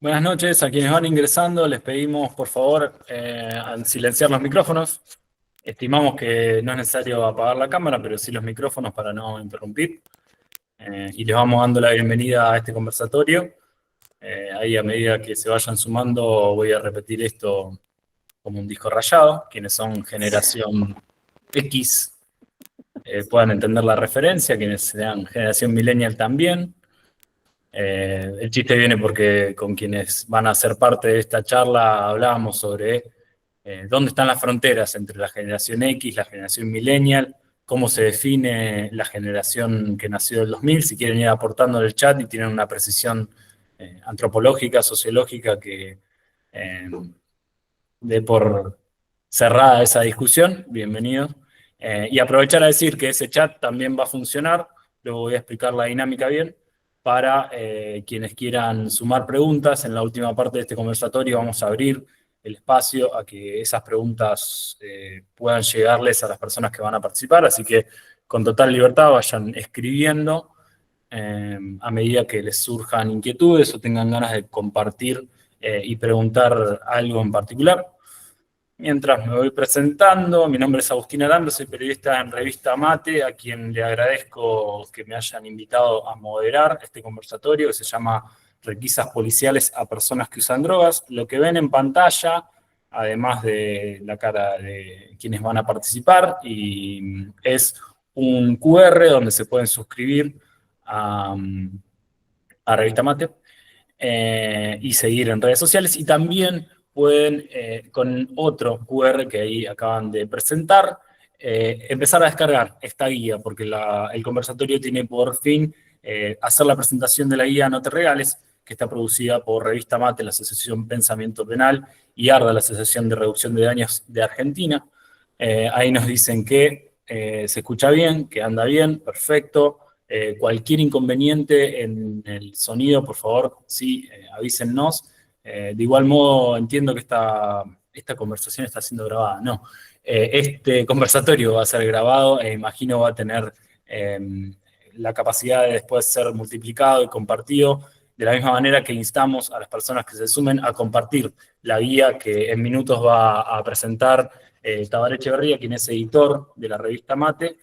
Buenas noches, a quienes van ingresando les pedimos por favor silenciar los micrófonos. Estimamos que no es necesario apagar la cámara, pero sí los micrófonos para no interrumpir. Y les vamos dando la bienvenida a este conversatorio. Ahí a medida que se vayan sumando voy a repetir esto como un disco rayado. Quienes son generación X puedan entender la referencia, quienes sean generación millennial también. El chiste viene porque con quienes van a ser parte de esta charla hablábamos sobre dónde están las fronteras entre la generación X, la generación millennial, cómo se define la generación que nació del 2000, si quieren ir aportando en el chat y tienen una precisión antropológica, sociológica que dé por cerrada esa discusión, bienvenidos. Y aprovechar a decir que ese chat también va a funcionar, luego voy a explicar la dinámica bien, para quienes quieran sumar preguntas. En la última parte de este conversatorio vamos a abrir el espacio a que esas preguntas puedan llegarles a las personas que van a participar, así que con total libertad vayan escribiendo a medida que les surjan inquietudes o tengan ganas de compartir y preguntar algo en particular. Mientras me voy presentando, mi nombre es Agustín Aranda, soy periodista en Revista Mate, a quien le agradezco que me hayan invitado a moderar este conversatorio que se llama Requisas policiales a personas que usan drogas. Lo que ven en pantalla, además de la cara de quienes van a participar, y es un QR donde se pueden suscribir a, a Revista Mate y seguir en redes sociales, y también pueden, con otro QR que ahí acaban de presentar, empezar a descargar esta guía, porque el conversatorio tiene por fin hacer la presentación de la guía No Te Regales, que está producida por Revista Mate, la Asociación Pensamiento Penal, y ARDA, la Asociación de Reducción de Daños de Argentina. Ahí nos dicen que se escucha bien, que anda bien, perfecto. Cualquier inconveniente en el sonido, por favor, sí, avísennos. De igual modo, entiendo que esta conversación está siendo grabada. No, este conversatorio va a ser grabado e imagino va a tener la capacidad de después ser multiplicado y compartido, de la misma manera que instamos a las personas que se sumen a compartir la guía que en minutos va a presentar Tabaré Echeverría, quien es editor de la revista Mate.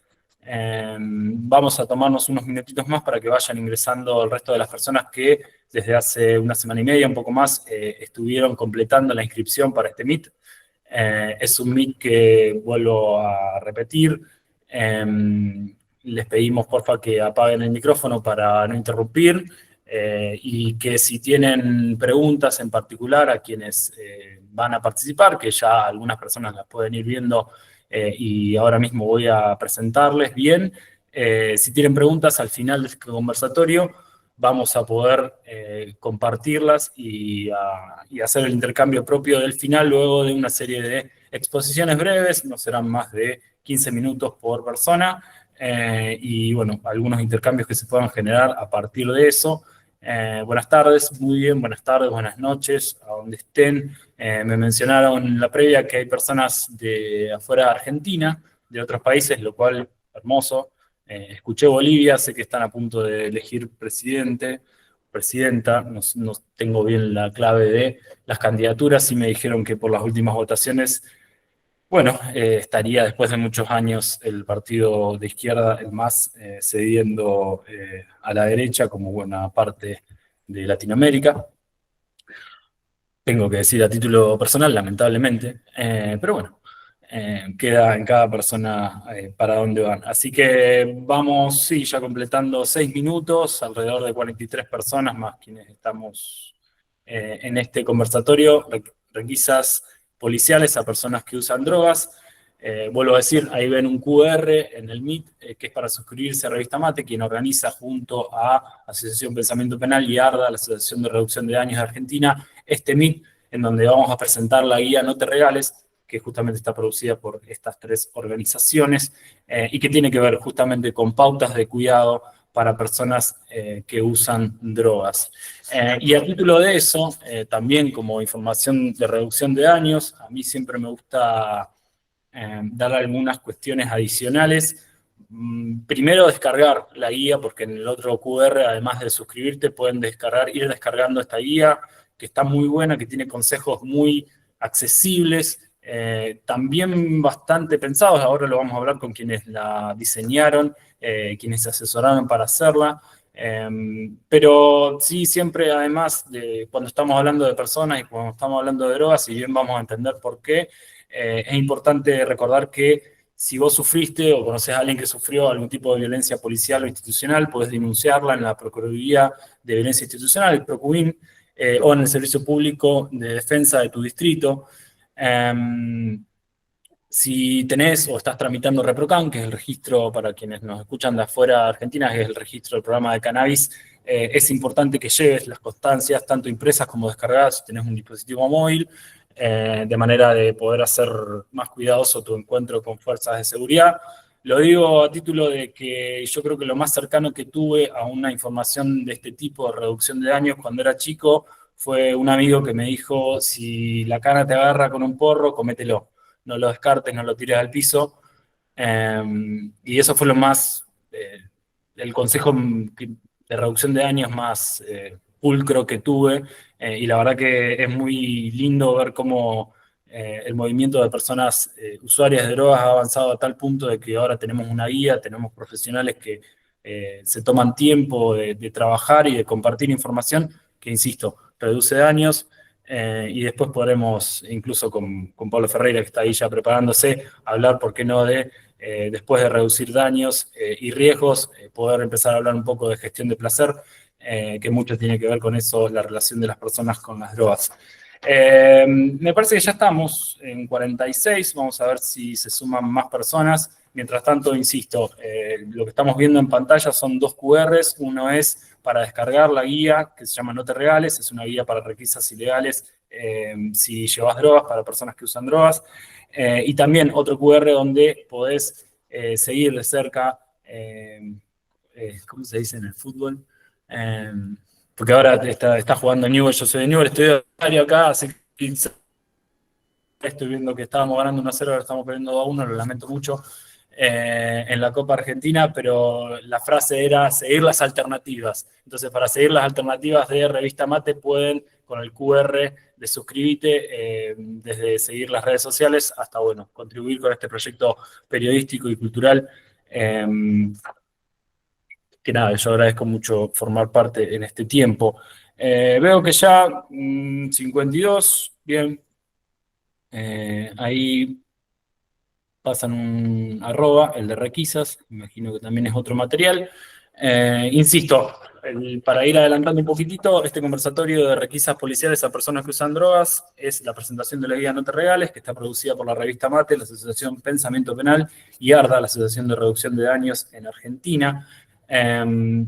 Vamos a tomarnos unos minutitos más para que vayan ingresando el resto de las personas que desde hace una semana y media, un poco más, estuvieron completando la inscripción para este Meet. Es un Meet que vuelvo a repetir. Les pedimos porfa que apaguen el micrófono para no interrumpir y que si tienen preguntas en particular a quienes van a participar, que ya algunas personas las pueden ir viendo y ahora mismo voy a presentarles bien. Si tienen preguntas al final de este conversatorio, vamos a poder compartirlas y hacer el intercambio propio del final luego de una serie de exposiciones breves, no serán más de 15 minutos por persona, y bueno, algunos intercambios que se puedan generar a partir de eso. Buenas tardes, muy bien, buenas tardes, buenas noches, a donde estén. Me mencionaron en la previa que hay personas de afuera de Argentina, de otros países, lo cual, hermoso. Escuché Bolivia, sé que están a punto de elegir presidente, presidenta, no tengo bien la clave de las candidaturas, y me dijeron que por las últimas votaciones, bueno, estaría después de muchos años el partido de izquierda, el MAS, cediendo a la derecha como buena parte de Latinoamérica. Tengo que decir a título personal, lamentablemente, pero bueno, queda en cada persona para dónde van. Así que vamos, sí, ya completando 6 minutos, alrededor de 43 personas más quienes estamos en este conversatorio, requisas policiales a personas que usan drogas. Vuelvo a decir, ahí ven un QR en el Meet, que es para suscribirse a Revista Mate, quien organiza junto a Asociación Pensamiento Penal y ARDA, la Asociación de Reducción de Daños de Argentina, este Meet, en donde vamos a presentar la guía No Te Regales, que justamente está producida por estas tres organizaciones, y que tiene que ver justamente con pautas de cuidado para personas que usan drogas. Y a título de eso, también como información de reducción de daños, a mí siempre me gusta dar algunas cuestiones adicionales primero descargar la guía, porque en el otro QR, además de suscribirte, pueden ir descargando esta guía, que está muy buena, que tiene consejos muy accesibles, también bastante pensados. Ahora lo vamos a hablar con quienes la diseñaron, quienes se asesoraron para hacerla. Pero sí, siempre, además, cuando estamos hablando de personas y cuando estamos hablando de drogas, si bien vamos a entender por qué, es importante recordar que si vos sufriste o conocés a alguien que sufrió algún tipo de violencia policial o institucional, podés denunciarla en la Procuraduría de Violencia Institucional, el PROCUVIN, o en el Servicio Público de Defensa de tu distrito. Si tenés o estás tramitando ReproCan, que es el registro para quienes nos escuchan de afuera de Argentina, que es el registro del programa de cannabis, es importante que lleves las constancias, tanto impresas como descargadas, si tenés un dispositivo móvil, de manera de poder hacer más cuidadoso tu encuentro con fuerzas de seguridad. Lo digo a título de que yo creo que lo más cercano que tuve a una información de este tipo de reducción de daños cuando era chico fue un amigo que me dijo: si la cana te agarra con un porro, comételo, no lo descartes, no lo tires al piso. Y eso fue lo más, el consejo de reducción de daños más pulcro que tuve. Y la verdad que es muy lindo ver cómo el movimiento de personas usuarias de drogas ha avanzado a tal punto de que ahora tenemos una guía, tenemos profesionales que se toman tiempo de trabajar y de compartir información que, insisto, reduce daños. Y después podremos, incluso con Pablo Ferreira, que está ahí ya preparándose, hablar, ¿por qué no?, después de reducir daños y riesgos, poder empezar a hablar un poco de gestión de placer, que mucho tiene que ver con eso, la relación de las personas con las drogas. Me parece que ya estamos en 46, vamos a ver si se suman más personas. Mientras tanto, insisto, lo que estamos viendo en pantalla son dos QRs. Uno es para descargar la guía, que se llama No te regales, es una guía para requisas ilegales si llevas drogas, para personas que usan drogas. Y también otro QR donde podés seguir de cerca, ¿cómo se dice en el fútbol? Porque ahora está jugando Newell, yo soy de Newell, estoy de horario acá, así que estoy viendo que estábamos ganando 1-0, ahora estamos perdiendo 2-1, lo lamento mucho, en la Copa Argentina, pero la frase era seguir las alternativas. Entonces, para seguir las alternativas de Revista Mate, pueden, con el QR de suscribite, desde seguir las redes sociales hasta, bueno, contribuir con este proyecto periodístico y cultural. Que nada, yo agradezco mucho formar parte en este tiempo. Veo que ya 52, bien. Ahí pasan un arroba, el de requisas, imagino que también es otro material. Insisto, para ir adelantando un poquitito, este conversatorio de requisas policiales a personas que usan drogas es la presentación de la guía No te regales, que está producida por la revista Mate, la Asociación Pensamiento Penal, y ARDA, la Asociación de Reducción de Daños en Argentina.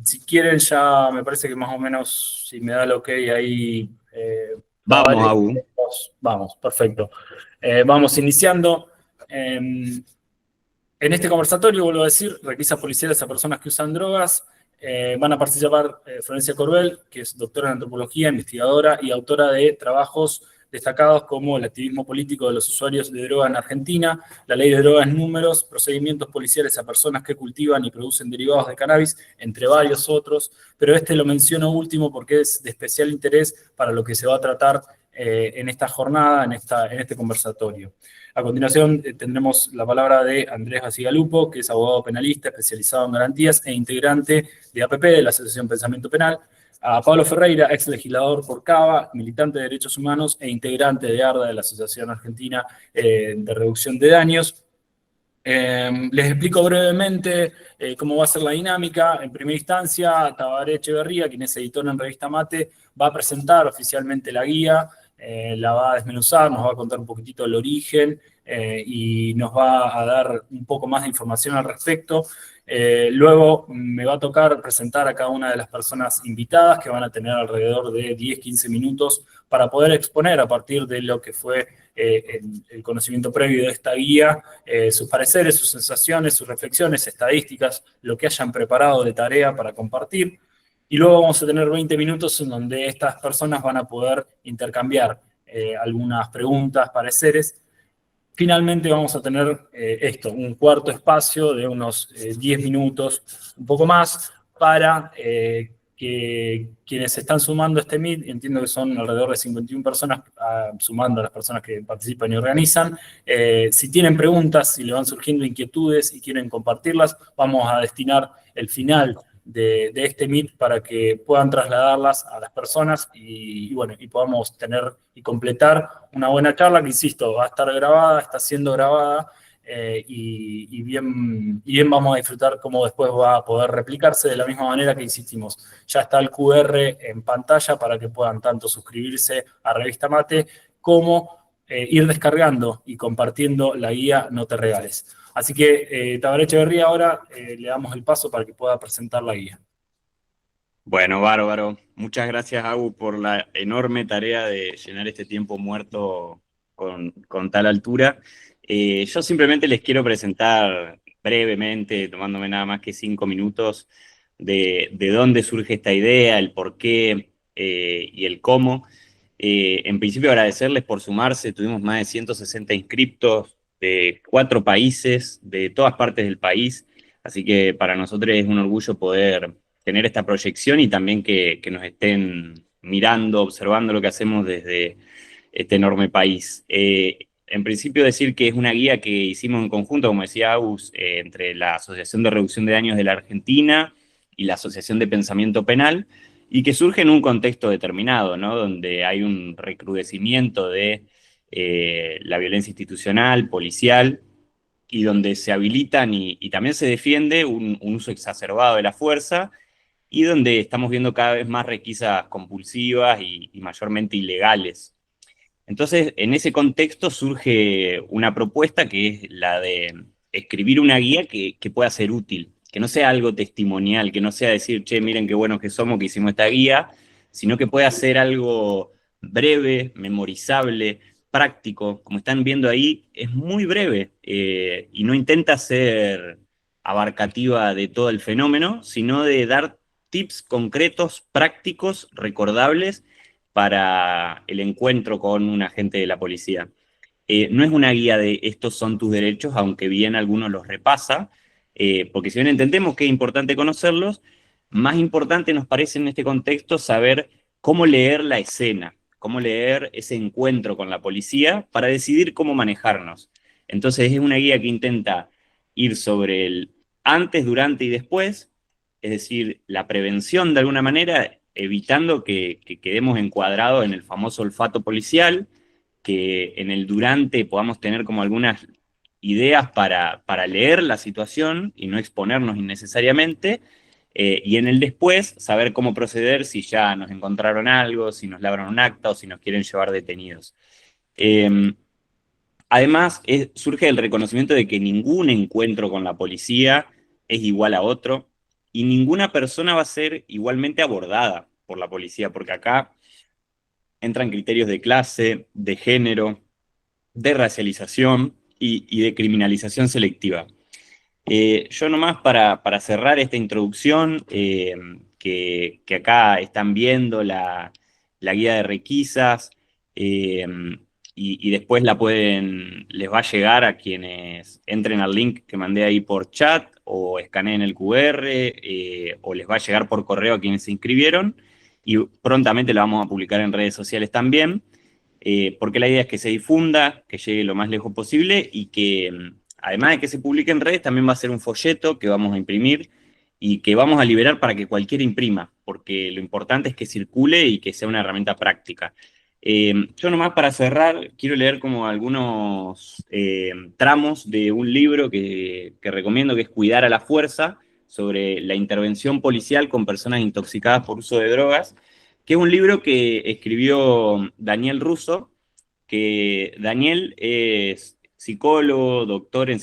Si quieren, ya me parece que más o menos, si me da el ok ahí, Vamos, Agu. Vamos, perfecto. Vamos iniciando. En este conversatorio, vuelvo a decir, requisas policiales a personas que usan drogas. Van a participar Florencia Corbel, que es doctora en antropología, investigadora y autora de trabajos destacados como el activismo político de los usuarios de droga en Argentina, la ley de drogas en números, procedimientos policiales a personas que cultivan y producen derivados de cannabis, entre varios otros, pero este lo menciono último porque es de especial interés para lo que se va a tratar en esta jornada, en este conversatorio. A continuación tendremos la palabra de Andrés Basigalupo, que es abogado penalista especializado en garantías e integrante de APP, de la Asociación Pensamiento Penal. A Pablo Ferreira, ex legislador por CABA, militante de derechos humanos e integrante de ARDA, de la Asociación Argentina de Reducción de Daños. Les explico brevemente cómo va a ser la dinámica. En primera instancia, Tabaré Echeverría, quien es editor en Revista Mate, va a presentar oficialmente la guía, la va a desmenuzar, nos va a contar un poquitito el origen y nos va a dar un poco más de información al respecto. Luego me va a tocar presentar a cada una de las personas invitadas, que van a tener alrededor de 10-15 minutos para poder exponer a partir de lo que fue el conocimiento previo de esta guía, sus pareceres, sus sensaciones, sus reflexiones, estadísticas, lo que hayan preparado de tarea para compartir. Y luego vamos a tener 20 minutos en donde estas personas van a poder intercambiar algunas preguntas, pareceres. Finalmente vamos a tener un cuarto espacio de unos 10 minutos, un poco más, para que quienes se están sumando a este Meet, entiendo que son alrededor de 51 personas, sumando a las personas que participan y organizan, si tienen preguntas, si le van surgiendo inquietudes y quieren compartirlas, vamos a destinar el final de este Meet para que puedan trasladarlas a las personas y podamos tener y completar una buena charla que, insisto, va a estar grabada, está siendo grabada y bien vamos a disfrutar cómo después va a poder replicarse de la misma manera que insistimos. Ya está el QR en pantalla para que puedan tanto suscribirse a Revista Mate como ir descargando y compartiendo la guía No Te Regales. Así que, Tabaré Echeverría, ahora le damos el paso para que pueda presentar la guía. Bueno, bárbaro. Muchas gracias, Agu, por la enorme tarea de llenar este tiempo muerto con tal altura. Yo simplemente les quiero presentar brevemente, tomándome nada más que 5 minutos, de dónde surge esta idea, el por qué y el cómo. En principio, agradecerles por sumarse. Tuvimos más de 160 inscriptos de 4 países, de todas partes del país. Así que para nosotros es un orgullo poder tener esta proyección y también que nos estén mirando, observando lo que hacemos desde este enorme país. En principio decir que es una guía que hicimos en conjunto, como decía Agus, entre la Asociación de Reducción de Daños de la Argentina y la Asociación de Pensamiento Penal, y que surge en un contexto determinado, ¿no? Donde hay un recrudecimiento de la violencia institucional, policial, y donde se habilitan y también se defiende un uso exacerbado de la fuerza, y donde estamos viendo cada vez más requisas compulsivas y mayormente ilegales. Entonces, en ese contexto surge una propuesta que es la de escribir una guía que pueda ser útil, que no sea algo testimonial, que no sea decir, che, miren qué buenos que somos que hicimos esta guía, sino que pueda ser algo breve, memorizable, práctico. Como están viendo ahí, es muy breve y no intenta ser abarcativa de todo el fenómeno, sino de dar tips concretos, prácticos, recordables para el encuentro con un agente de la policía. No es una guía de estos son tus derechos, aunque bien algunos los repasa, porque si bien entendemos que es importante conocerlos, más importante nos parece en este contexto saber cómo leer la escena, cómo leer ese encuentro con la policía para decidir cómo manejarnos. Entonces es una guía que intenta ir sobre el antes, durante y después, es decir, la prevención de alguna manera, evitando que quedemos encuadrados en el famoso olfato policial, que en el durante podamos tener como algunas ideas para leer la situación y no exponernos innecesariamente, y en el después saber cómo proceder si ya nos encontraron algo, si nos labran un acta o si nos quieren llevar detenidos. Además, surge el reconocimiento de que ningún encuentro con la policía es igual a otro y ninguna persona va a ser igualmente abordada por la policía, porque acá entran criterios de clase, de género, de racialización y de criminalización selectiva. Yo nomás para cerrar esta introducción, que acá están viendo la guía de requisas, y después les va a llegar a quienes entren al link que mandé ahí por chat, o escaneen el QR, o les va a llegar por correo a quienes se inscribieron, y prontamente la vamos a publicar en redes sociales también, porque la idea es que se difunda, que llegue lo más lejos posible, y que además de que se publique en redes, también va a ser un folleto que vamos a imprimir y que vamos a liberar para que cualquiera imprima, porque lo importante es que circule y que sea una herramienta práctica. Yo nomás para cerrar, quiero leer como algunos tramos de un libro que recomiendo, que es Cuidar a la Fuerza, sobre la intervención policial con personas intoxicadas por uso de drogas, que es un libro que escribió Daniel Russo, que Daniel es psicólogo, doctor en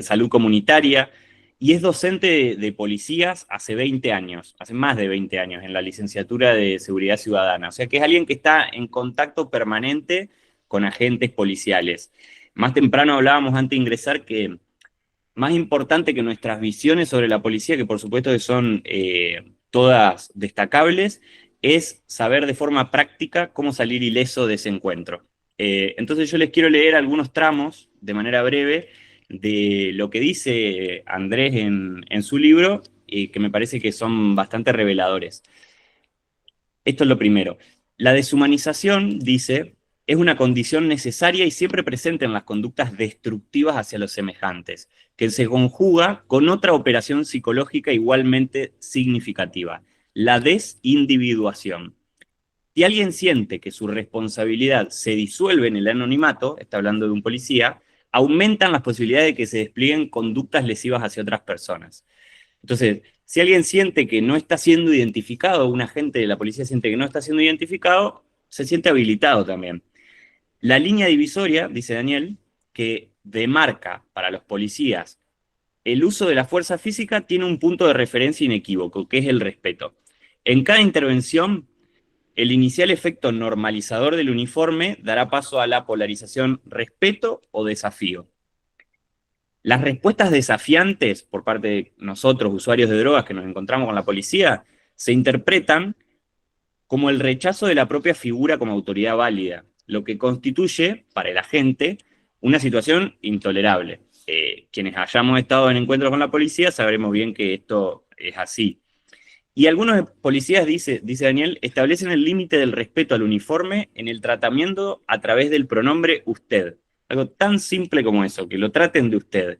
salud comunitaria, y es docente de policías hace 20 años, hace más de 20 años, en la licenciatura de Seguridad Ciudadana. O sea que es alguien que está en contacto permanente con agentes policiales. Más temprano hablábamos antes de ingresar que más importante que nuestras visiones sobre la policía, que por supuesto que son todas destacables, es saber de forma práctica cómo salir ileso de ese encuentro. Entonces yo les quiero leer algunos tramos, de manera breve, de lo que dice Andrés en su libro, que me parece que son bastante reveladores. Esto es lo primero. La deshumanización, dice, es una condición necesaria y siempre presente en las conductas destructivas hacia los semejantes, que se conjuga con otra operación psicológica igualmente significativa, la desindividuación. Si alguien siente que su responsabilidad se disuelve en el anonimato, está hablando de un policía, aumentan las posibilidades de que se desplieguen conductas lesivas hacia otras personas. Entonces, si alguien siente que no está siendo identificado, un agente de la policía siente que no está siendo identificado, se siente habilitado también. La línea divisoria, dice Daniel, que demarca para los policías el uso de la fuerza física tiene un punto de referencia inequívoco, que es el respeto. En cada intervención, el inicial efecto normalizador del uniforme dará paso a la polarización respeto o desafío. Las respuestas desafiantes por parte de nosotros, usuarios de drogas que nos encontramos con la policía, se interpretan como el rechazo de la propia figura como autoridad válida, lo que constituye, para el agente, una situación intolerable. Quienes hayamos estado en encuentro con la policía sabremos bien que esto es así. Y algunos policías, dice Daniel, establecen el límite del respeto al uniforme en el tratamiento a través del pronombre usted. Algo tan simple como eso, que lo traten de usted.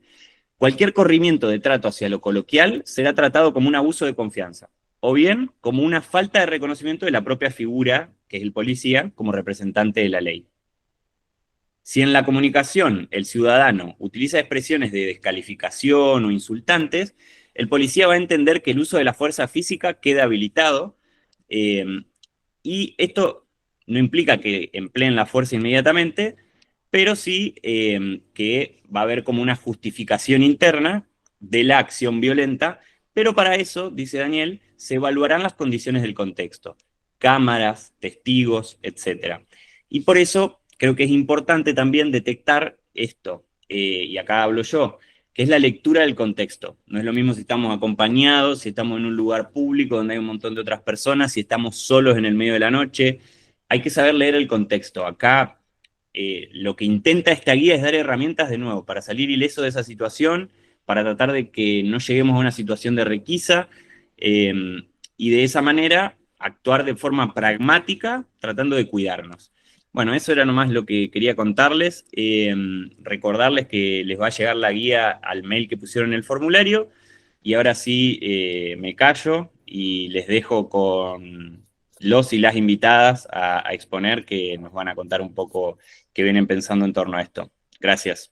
Cualquier corrimiento de trato hacia lo coloquial será tratado como un abuso de confianza, o bien como una falta de reconocimiento de la propia figura, que es el policía, como representante de la ley. Si en la comunicación el ciudadano utiliza expresiones de descalificación o insultantes, el policía va a entender que el uso de la fuerza física queda habilitado, y esto no implica que empleen la fuerza inmediatamente, pero sí que va a haber como una justificación interna de la acción violenta, pero para eso, dice Daniel, se evaluarán las condiciones del contexto, cámaras, testigos, etc. Y por eso creo que es importante también detectar esto, y acá hablo yo, que es la lectura del contexto. No es lo mismo si estamos acompañados, si estamos en un lugar público donde hay un montón de otras personas, si estamos solos en el medio de la noche. Hay que saber leer el contexto. Acá lo que intenta esta guía es dar herramientas de nuevo para salir ileso de esa situación, para tratar de que no lleguemos a una situación de requisa, y de esa manera actuar de forma pragmática, tratando de cuidarnos. Bueno, eso era nomás lo que quería contarles. Recordarles que les va a llegar la guía al mail que pusieron en el formulario. Y ahora sí me callo y les dejo con los y las invitadas a exponer, que nos van a contar un poco qué vienen pensando en torno a esto. Gracias.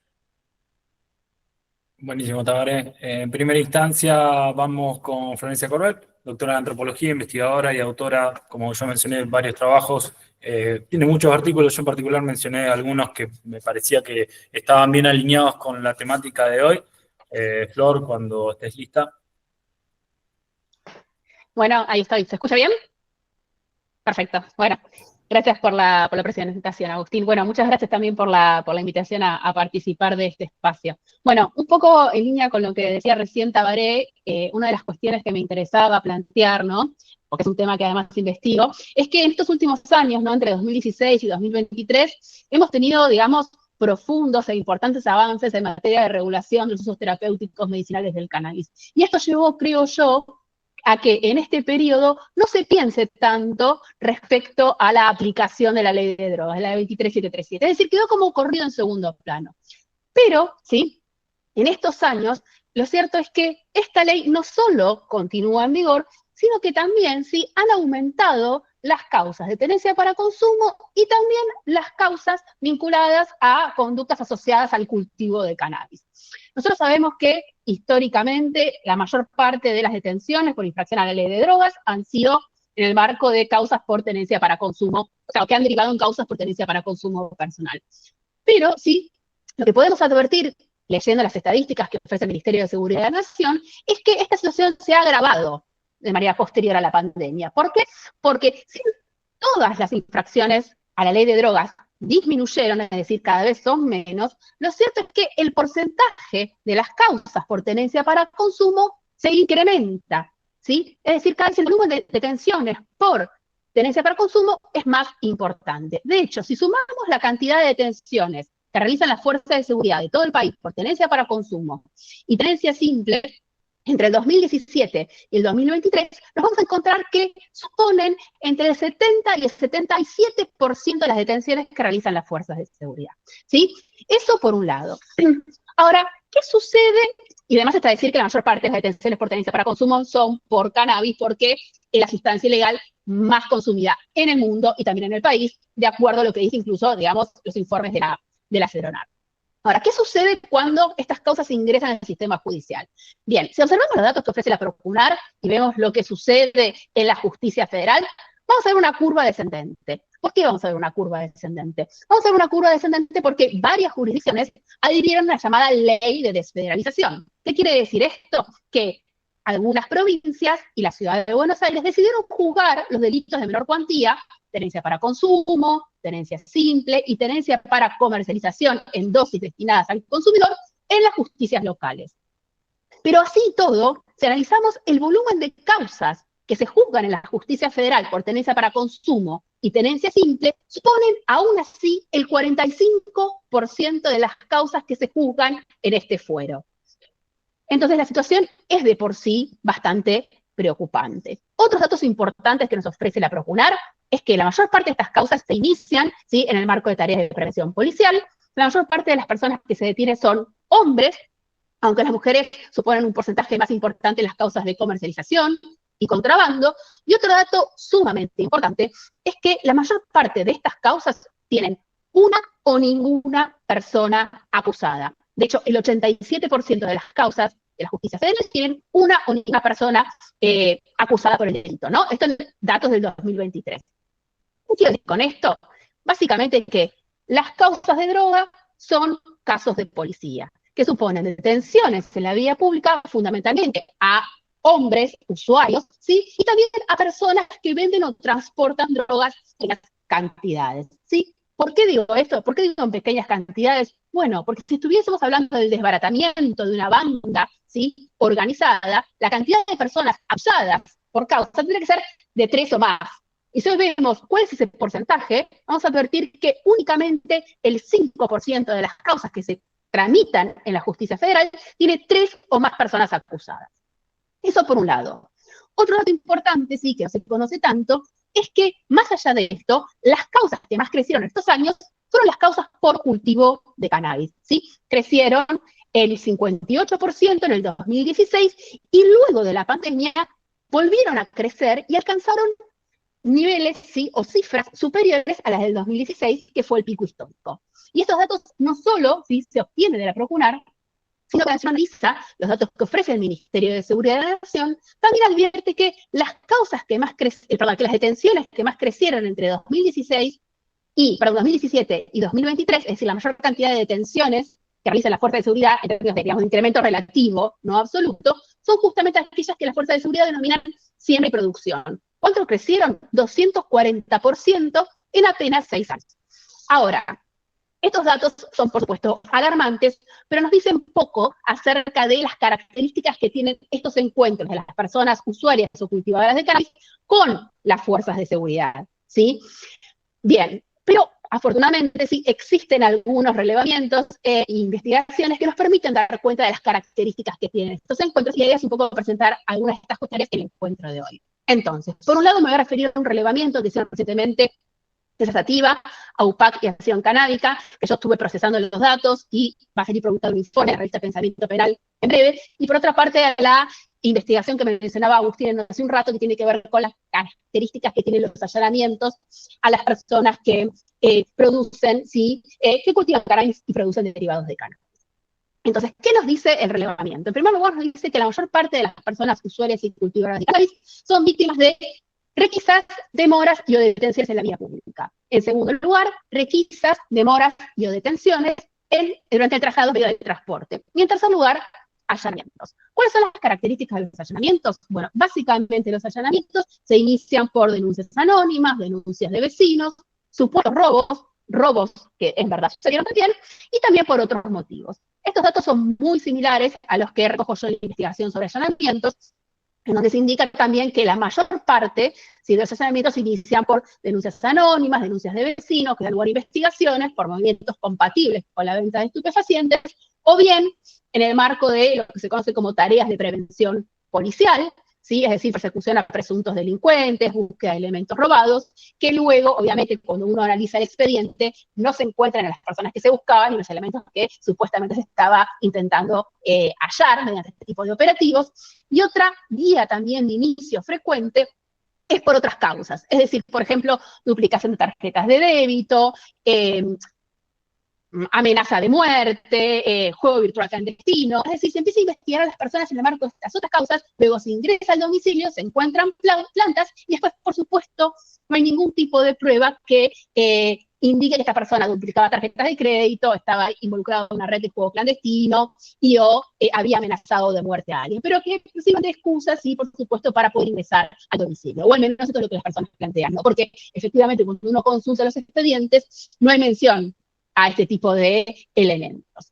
Buenísimo, Tabaré. En primera instancia vamos con Florencia Corbet, doctora en antropología, investigadora y autora, como yo mencioné, de varios trabajos. Tiene muchos artículos, yo en particular mencioné algunos que me parecía que estaban bien alineados con la temática de hoy. Flor, cuando estés lista. Bueno, ahí estoy. ¿Se escucha bien? Perfecto. Bueno, gracias por la presentación, Agustín. Bueno, muchas gracias también por la invitación a participar de este espacio. Bueno, un poco en línea con lo que decía recién Tabaré, una de las cuestiones que me interesaba plantear, ¿no?, porque es un tema que además investigo, es que en estos últimos años, ¿no?, entre 2016 y 2023, hemos tenido, digamos, profundos e importantes avances en materia de regulación de los usos terapéuticos medicinales del cannabis. Y esto llevó, creo yo, a que en este periodo no se piense tanto respecto a la aplicación de la ley de drogas, la 23737. Es decir, quedó como corrido en segundo plano. Pero, ¿sí?, en estos años, lo cierto es que esta ley no solo continúa en vigor, sino que también, ¿sí?, han aumentado las causas de tenencia para consumo y también las causas vinculadas a conductas asociadas al cultivo de cannabis. Nosotros sabemos que históricamente la mayor parte de las detenciones por infracción a la ley de drogas han sido en el marco de causas por tenencia para consumo, o sea, que han derivado en causas por tenencia para consumo personal. Pero sí, lo que podemos advertir, leyendo las estadísticas que ofrece el Ministerio de Seguridad de la Nación, es que esta situación se ha agravado de manera posterior a la pandemia. ¿Por qué? Porque si todas las infracciones a la ley de drogas disminuyeron, es decir, cada vez son menos, lo cierto es que el porcentaje de las causas por tenencia para consumo se incrementa, ¿sí? Es decir, cada vez el número de detenciones por tenencia para consumo es más importante. De hecho, si sumamos la cantidad de detenciones que realizan las fuerzas de seguridad de todo el país por tenencia para consumo y tenencia simple, entre el 2017 y el 2023, nos vamos a encontrar que suponen entre el 70 y el 77% de las detenciones que realizan las fuerzas de seguridad, ¿sí? Eso por un lado. Ahora, ¿qué sucede? Y además está decir que la mayor parte de las detenciones por tenencia para consumo son por cannabis, porque es la sustancia ilegal más consumida en el mundo y también en el país, de acuerdo a lo que dice incluso, digamos, los informes de la Sedronar. Ahora, ¿qué sucede cuando estas causas ingresan al sistema judicial? Bien, si observamos los datos que ofrece la Procunar y vemos lo que sucede en la justicia federal, vamos a ver una curva descendente. ¿Por qué vamos a ver una curva descendente? Vamos a ver una curva descendente porque varias jurisdicciones adhirieron a la llamada ley de desfederalización. ¿Qué quiere decir esto? Que algunas provincias y la ciudad de Buenos Aires decidieron juzgar los delitos de menor cuantía, tenencia para consumo, tenencia simple y tenencia para comercialización en dosis destinadas al consumidor en las justicias locales. Pero así y todo, si analizamos el volumen de causas que se juzgan en la justicia federal por tenencia para consumo y tenencia simple, suponen aún así el 45% de las causas que se juzgan en este fuero. Entonces la situación es de por sí bastante preocupante. Otros datos importantes que nos ofrece la Procunar es que la mayor parte de estas causas se inician, ¿sí?, en el marco de tareas de prevención policial. La mayor parte de las personas que se detienen son hombres, aunque las mujeres suponen un porcentaje más importante en las causas de comercialización y contrabando. Y otro dato sumamente importante es que la mayor parte de estas causas tienen una o ninguna persona acusada. De hecho, el 87% de las causas de la justicia federal tienen una o ninguna persona acusada por el delito, ¿no? Esto son datos del 2023. ¿Qué quiero decir con esto? Básicamente que las causas de droga son casos de policía, que suponen detenciones en la vía pública fundamentalmente a hombres, usuarios, ¿sí? Y también a personas que venden o transportan drogas en las cantidades, ¿sí? ¿Por qué digo esto? ¿Por qué digo en pequeñas cantidades? Bueno, porque si estuviésemos hablando del desbaratamiento de una banda, ¿sí?, organizada, la cantidad de personas acusadas por causa tendría que ser de 3 o más. Y si hoy vemos cuál es ese porcentaje, vamos a advertir que únicamente el 5% de las causas que se tramitan en la justicia federal tiene 3 o más personas acusadas. Eso por un lado. Otro dato importante, sí, que no se conoce tanto, es que, más allá de esto, las causas que más crecieron en estos años fueron las causas por cultivo de cannabis, ¿sí? Crecieron el 58% en el 2016 y luego de la pandemia volvieron a crecer y alcanzaron niveles, ¿sí?, o cifras superiores a las del 2016, que fue el pico histórico. Y estos datos no solo, ¿sí?, se obtienen de la Procunar, sino que si uno analiza los datos que ofrece el Ministerio de Seguridad de la Nación, también advierte que las causas que más crecieron, que las detenciones que más crecieron entre 2017 y 2023, es decir, la mayor cantidad de detenciones que realizan las fuerzas de seguridad, en términos de, digamos, incremento relativo, no absoluto, son justamente aquellas que las fuerzas de seguridad denominan siembra y producción. ¿Cuánto crecieron? 240% en apenas 6 años. Ahora, estos datos son, por supuesto, alarmantes, pero nos dicen poco acerca de las características que tienen estos encuentros de las personas usuarias o cultivadoras de cannabis con las fuerzas de seguridad, ¿sí? Bien, pero afortunadamente sí existen algunos relevamientos e investigaciones que nos permiten dar cuenta de las características que tienen estos encuentros, y la idea es un poco presentar algunas de estas cuestiones en el encuentro de hoy. Entonces, por un lado me voy a referir a un relevamiento que hicieron recientemente Sativa, AUPAC y Acción Canábica, que yo estuve procesando los datos y va a salir producto un informe de la revista Pensamiento Penal en breve, y por otra parte a la investigación que me mencionaba Agustín hace un rato, que tiene que ver con las características que tienen los allanamientos a las personas que producen, ¿sí?, que cultivan cannabis y producen derivados de cannabis. Entonces, ¿qué nos dice el relevamiento? En primer lugar, nos dice que la mayor parte de las personas usuarias y cultivadoras de cannabis son víctimas de requisas, demoras y o detenciones en la vía pública. En segundo lugar, requisas, demoras y o detenciones durante el traslado medio de transporte. Y en tercer lugar, allanamientos. ¿Cuáles son las características de los allanamientos? Bueno, básicamente los allanamientos se inician por denuncias anónimas, denuncias de vecinos, supuestos robos que en verdad sucedieron también, y también por otros motivos. Estos datos son muy similares a los que recojo yo en la investigación sobre allanamientos. en donde se indica también que la mayor parte, ¿sí?, de los allanamientos se inician por denuncias anónimas, denuncias de vecinos, que dan lugar a investigaciones por movimientos compatibles con la venta de estupefacientes, o bien en el marco de lo que se conoce como tareas de prevención policial, ¿sí?, es decir, persecución a presuntos delincuentes, búsqueda de elementos robados, que luego, obviamente, cuando uno analiza el expediente, no se encuentran en las personas que se buscaban y los elementos que supuestamente se estaba intentando hallar mediante este tipo de operativos. Y otra vía también de inicio frecuente es por otras causas, es decir, por ejemplo, duplicación de tarjetas de débito, amenaza de muerte, juego virtual clandestino, es decir, se empieza a investigar a las personas en el marco de estas otras causas, luego se ingresa al domicilio, se encuentran plantas, y después, por supuesto, no hay ningún tipo de prueba que indique que esta persona duplicaba tarjetas de crédito, estaba involucrado en una red de juego clandestino, o había amenazado de muerte a alguien, pero que sirven de excusas, sí, por supuesto, para poder ingresar al domicilio, o al menos esto es lo que las personas plantean, ¿no? Porque efectivamente cuando uno consulta los expedientes, no hay mención a este tipo de elementos.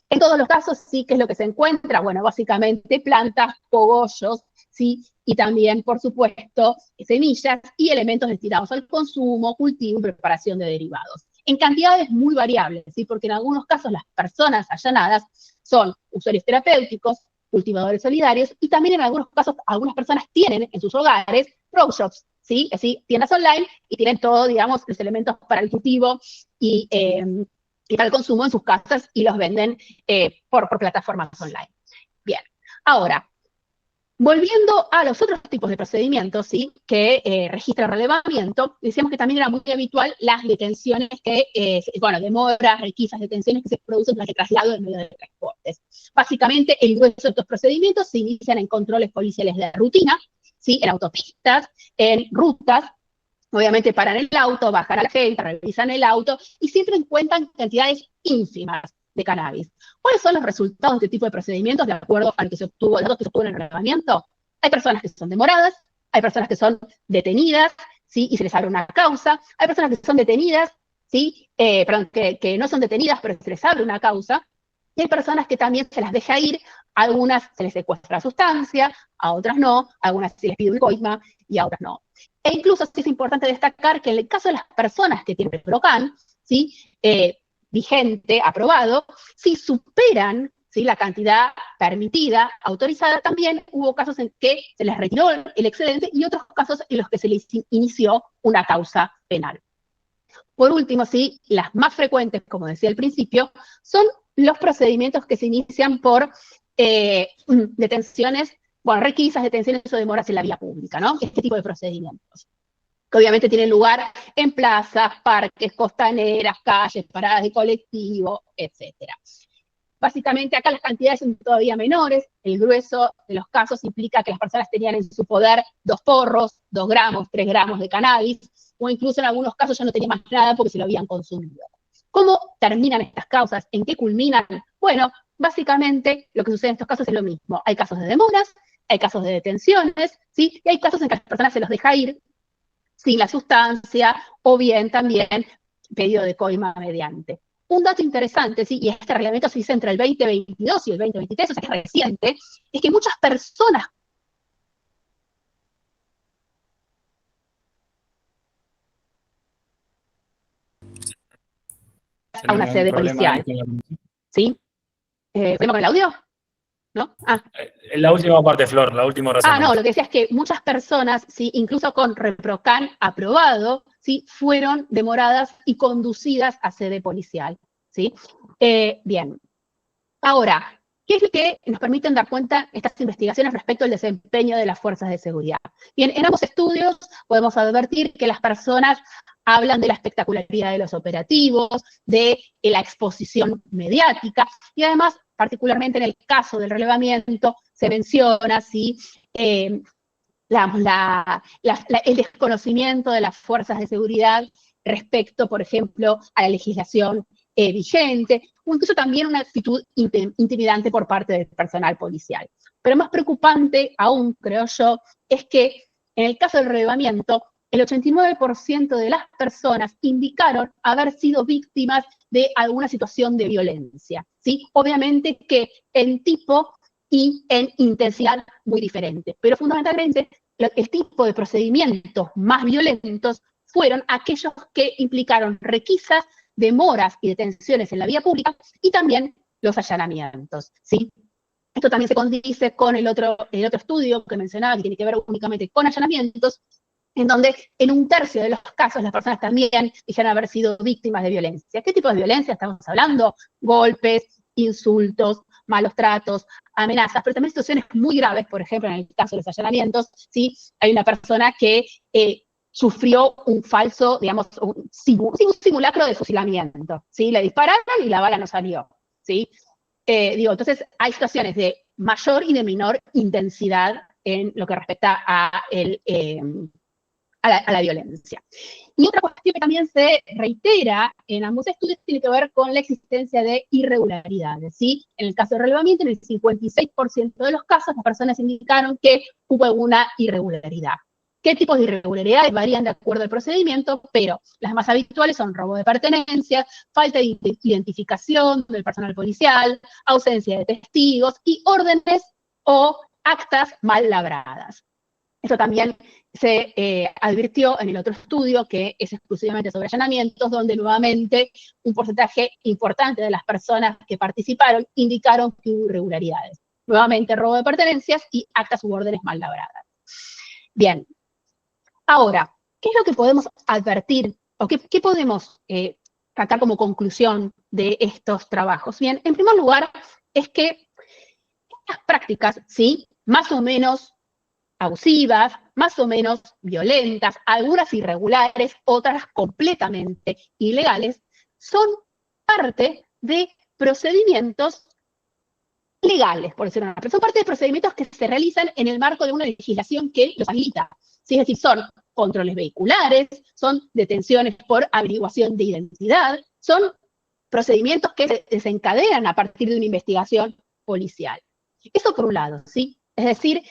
En todos los casos, sí, ¿qué es lo que se encuentra? Bueno, básicamente plantas, cogollos, ¿sí?, y también, por supuesto, semillas y elementos destinados al consumo, cultivo y preparación de derivados. En cantidades muy variables, ¿sí?, porque en algunos casos las personas allanadas son usuarios terapéuticos, cultivadores solidarios, y también en algunos casos algunas personas tienen en sus hogares pro shops, ¿sí?, así, tiendas online, y tienen todo, digamos, los elementos para el cultivo y para el consumo en sus casas, y los venden por plataformas online. Bien, ahora, volviendo a los otros tipos de procedimientos, ¿sí?, que registra el relevamiento, decíamos que también era muy habitual las detenciones demoras, requisas, detenciones que se producen durante el traslado en medio de transportes. Básicamente, el grueso de estos procedimientos se inician en controles policiales de rutina, ¿sí?, en autopistas, en rutas. Obviamente paran el auto, bajan a la gente, revisan el auto y siempre encuentran cantidades ínfimas de cannabis. ¿Cuáles son los resultados de este tipo de procedimientos de acuerdo a lo que se obtuvo, los datos que se obtuvo en el relevamiento? Hay personas que son demoradas, hay personas que son detenidas, ¿sí?, y se les abre una causa, hay personas que son detenidas, ¿sí?, que no son detenidas, pero se les abre una causa, y hay personas que también se las deja ir, a algunas se les secuestra sustancia, a otras no, a algunas se les pide un coima y a otras no. E incluso sí es importante destacar que en el caso de las personas que tienen PROCAN, ¿sí?, vigente, aprobado, si superan, ¿sí?, la cantidad permitida, autorizada, también hubo casos en que se les retiró el excedente y otros casos en los que se les inició una causa penal. Por último, sí, las más frecuentes, como decía al principio, son los procedimientos que se inician por detenciones, requisas, detenciones o demoras en la vía pública, ¿no? Este tipo de procedimientos, que obviamente tienen lugar en plazas, parques, costaneras, calles, paradas de colectivo, etcétera. Básicamente acá las cantidades son todavía menores, el grueso de los casos implica que las personas tenían en su poder 2 porros, 2 gramos, 3 gramos de cannabis, o incluso en algunos casos ya no tenían más nada porque se lo habían consumido. ¿Cómo terminan estas causas? ¿En qué culminan? Bueno, básicamente lo que sucede en estos casos es lo mismo. Hay casos de demoras, hay casos de detenciones, ¿sí?, y hay casos en que a las personas se los deja ir sin la sustancia, o bien también pedido de coima mediante. Un dato interesante, ¿sí?, y este reglamento se hizo entre el 2022 y el 2023, o sea que es reciente, es que muchas personas a una sede policial, ¿sí? ¿Problema con el audio? ¿No? La última parte, Flor, la última razón. No, lo que decía es que muchas personas, ¿sí?, incluso con ReproCan aprobado, ¿sí?, fueron demoradas y conducidas a sede policial, ¿sí? Bien. Ahora, ¿qué es lo que nos permiten dar cuenta estas investigaciones respecto al desempeño de las fuerzas de seguridad? Bien, en ambos estudios podemos advertir que las personas hablan de la espectacularidad de los operativos, de la exposición mediática, y además, particularmente en el caso del relevamiento, se menciona, ¿sí?, el desconocimiento de las fuerzas de seguridad respecto, por ejemplo, a la legislación vigente, o incluso también una actitud intimidante por parte del personal policial. Pero más preocupante aún, creo yo, es que en el caso del relevamiento, el 89% de las personas indicaron haber sido víctimas de alguna situación de violencia, ¿sí? Obviamente que en tipo y en intensidad muy diferente. Pero fundamentalmente, el tipo de procedimientos más violentos fueron aquellos que implicaron requisas, demoras y detenciones en la vía pública y también los allanamientos, ¿sí? Esto también se condice con el otro estudio que mencionaba, que tiene que ver únicamente con allanamientos, en donde en 1/3 de los casos las personas también dijeron haber sido víctimas de violencia. ¿Qué tipo de violencia estamos hablando? Golpes, insultos, malos tratos, amenazas, pero también situaciones muy graves, por ejemplo, en el caso de los allanamientos, ¿sí? Hay una persona que sufrió un falso, digamos, un simulacro de fusilamiento, ¿sí? Le dispararon y la bala no salió, ¿sí? Entonces hay situaciones de mayor y de menor intensidad en lo que respecta a la violencia. Y otra cuestión que también se reitera en ambos estudios tiene que ver con la existencia de irregularidades, ¿sí? En el caso de relevamiento, en el 56% de los casos, las personas indicaron que hubo alguna irregularidad. ¿Qué tipos de irregularidades? Varían de acuerdo al procedimiento, pero las más habituales son robo de pertenencias, falta de identificación del personal policial, ausencia de testigos y órdenes o actas mal labradas. Esto también se advirtió en el otro estudio, que es exclusivamente sobre allanamientos, donde nuevamente un porcentaje importante de las personas que participaron indicaron que hubo irregularidades. Nuevamente robo de pertenencias y actas u órdenes mal labradas. Bien. Ahora, ¿qué es lo que podemos advertir o qué podemos sacar como conclusión de estos trabajos? Bien, en primer lugar, es que estas prácticas, ¿sí?, más o menos abusivas, más o menos violentas, algunas irregulares, otras completamente ilegales, son parte de procedimientos legales, por decirlo así. Son parte de procedimientos que se realizan en el marco de una legislación que los habilita. ¿Sí? Es decir, son controles vehiculares, son detenciones por averiguación de identidad, son procedimientos que se desencadenan a partir de una investigación policial. Eso por un lado, ¿sí? Es decir,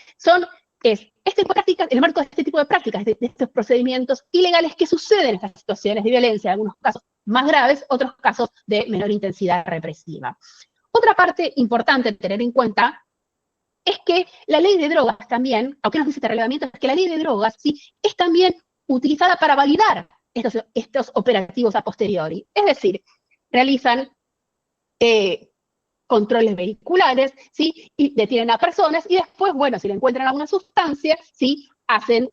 el marco de este tipo de prácticas, de estos procedimientos ilegales que suceden en estas situaciones de violencia, en algunos casos más graves, otros casos de menor intensidad represiva. Otra parte importante de tener en cuenta es que la ley de drogas también, aunque nos dice este relevamiento, es que la ley de drogas, ¿sí?, es también utilizada para validar estos operativos a posteriori. Es decir, realizan controles vehiculares, ¿sí?, y detienen a personas, y después, bueno, si le encuentran alguna sustancia, ¿sí?,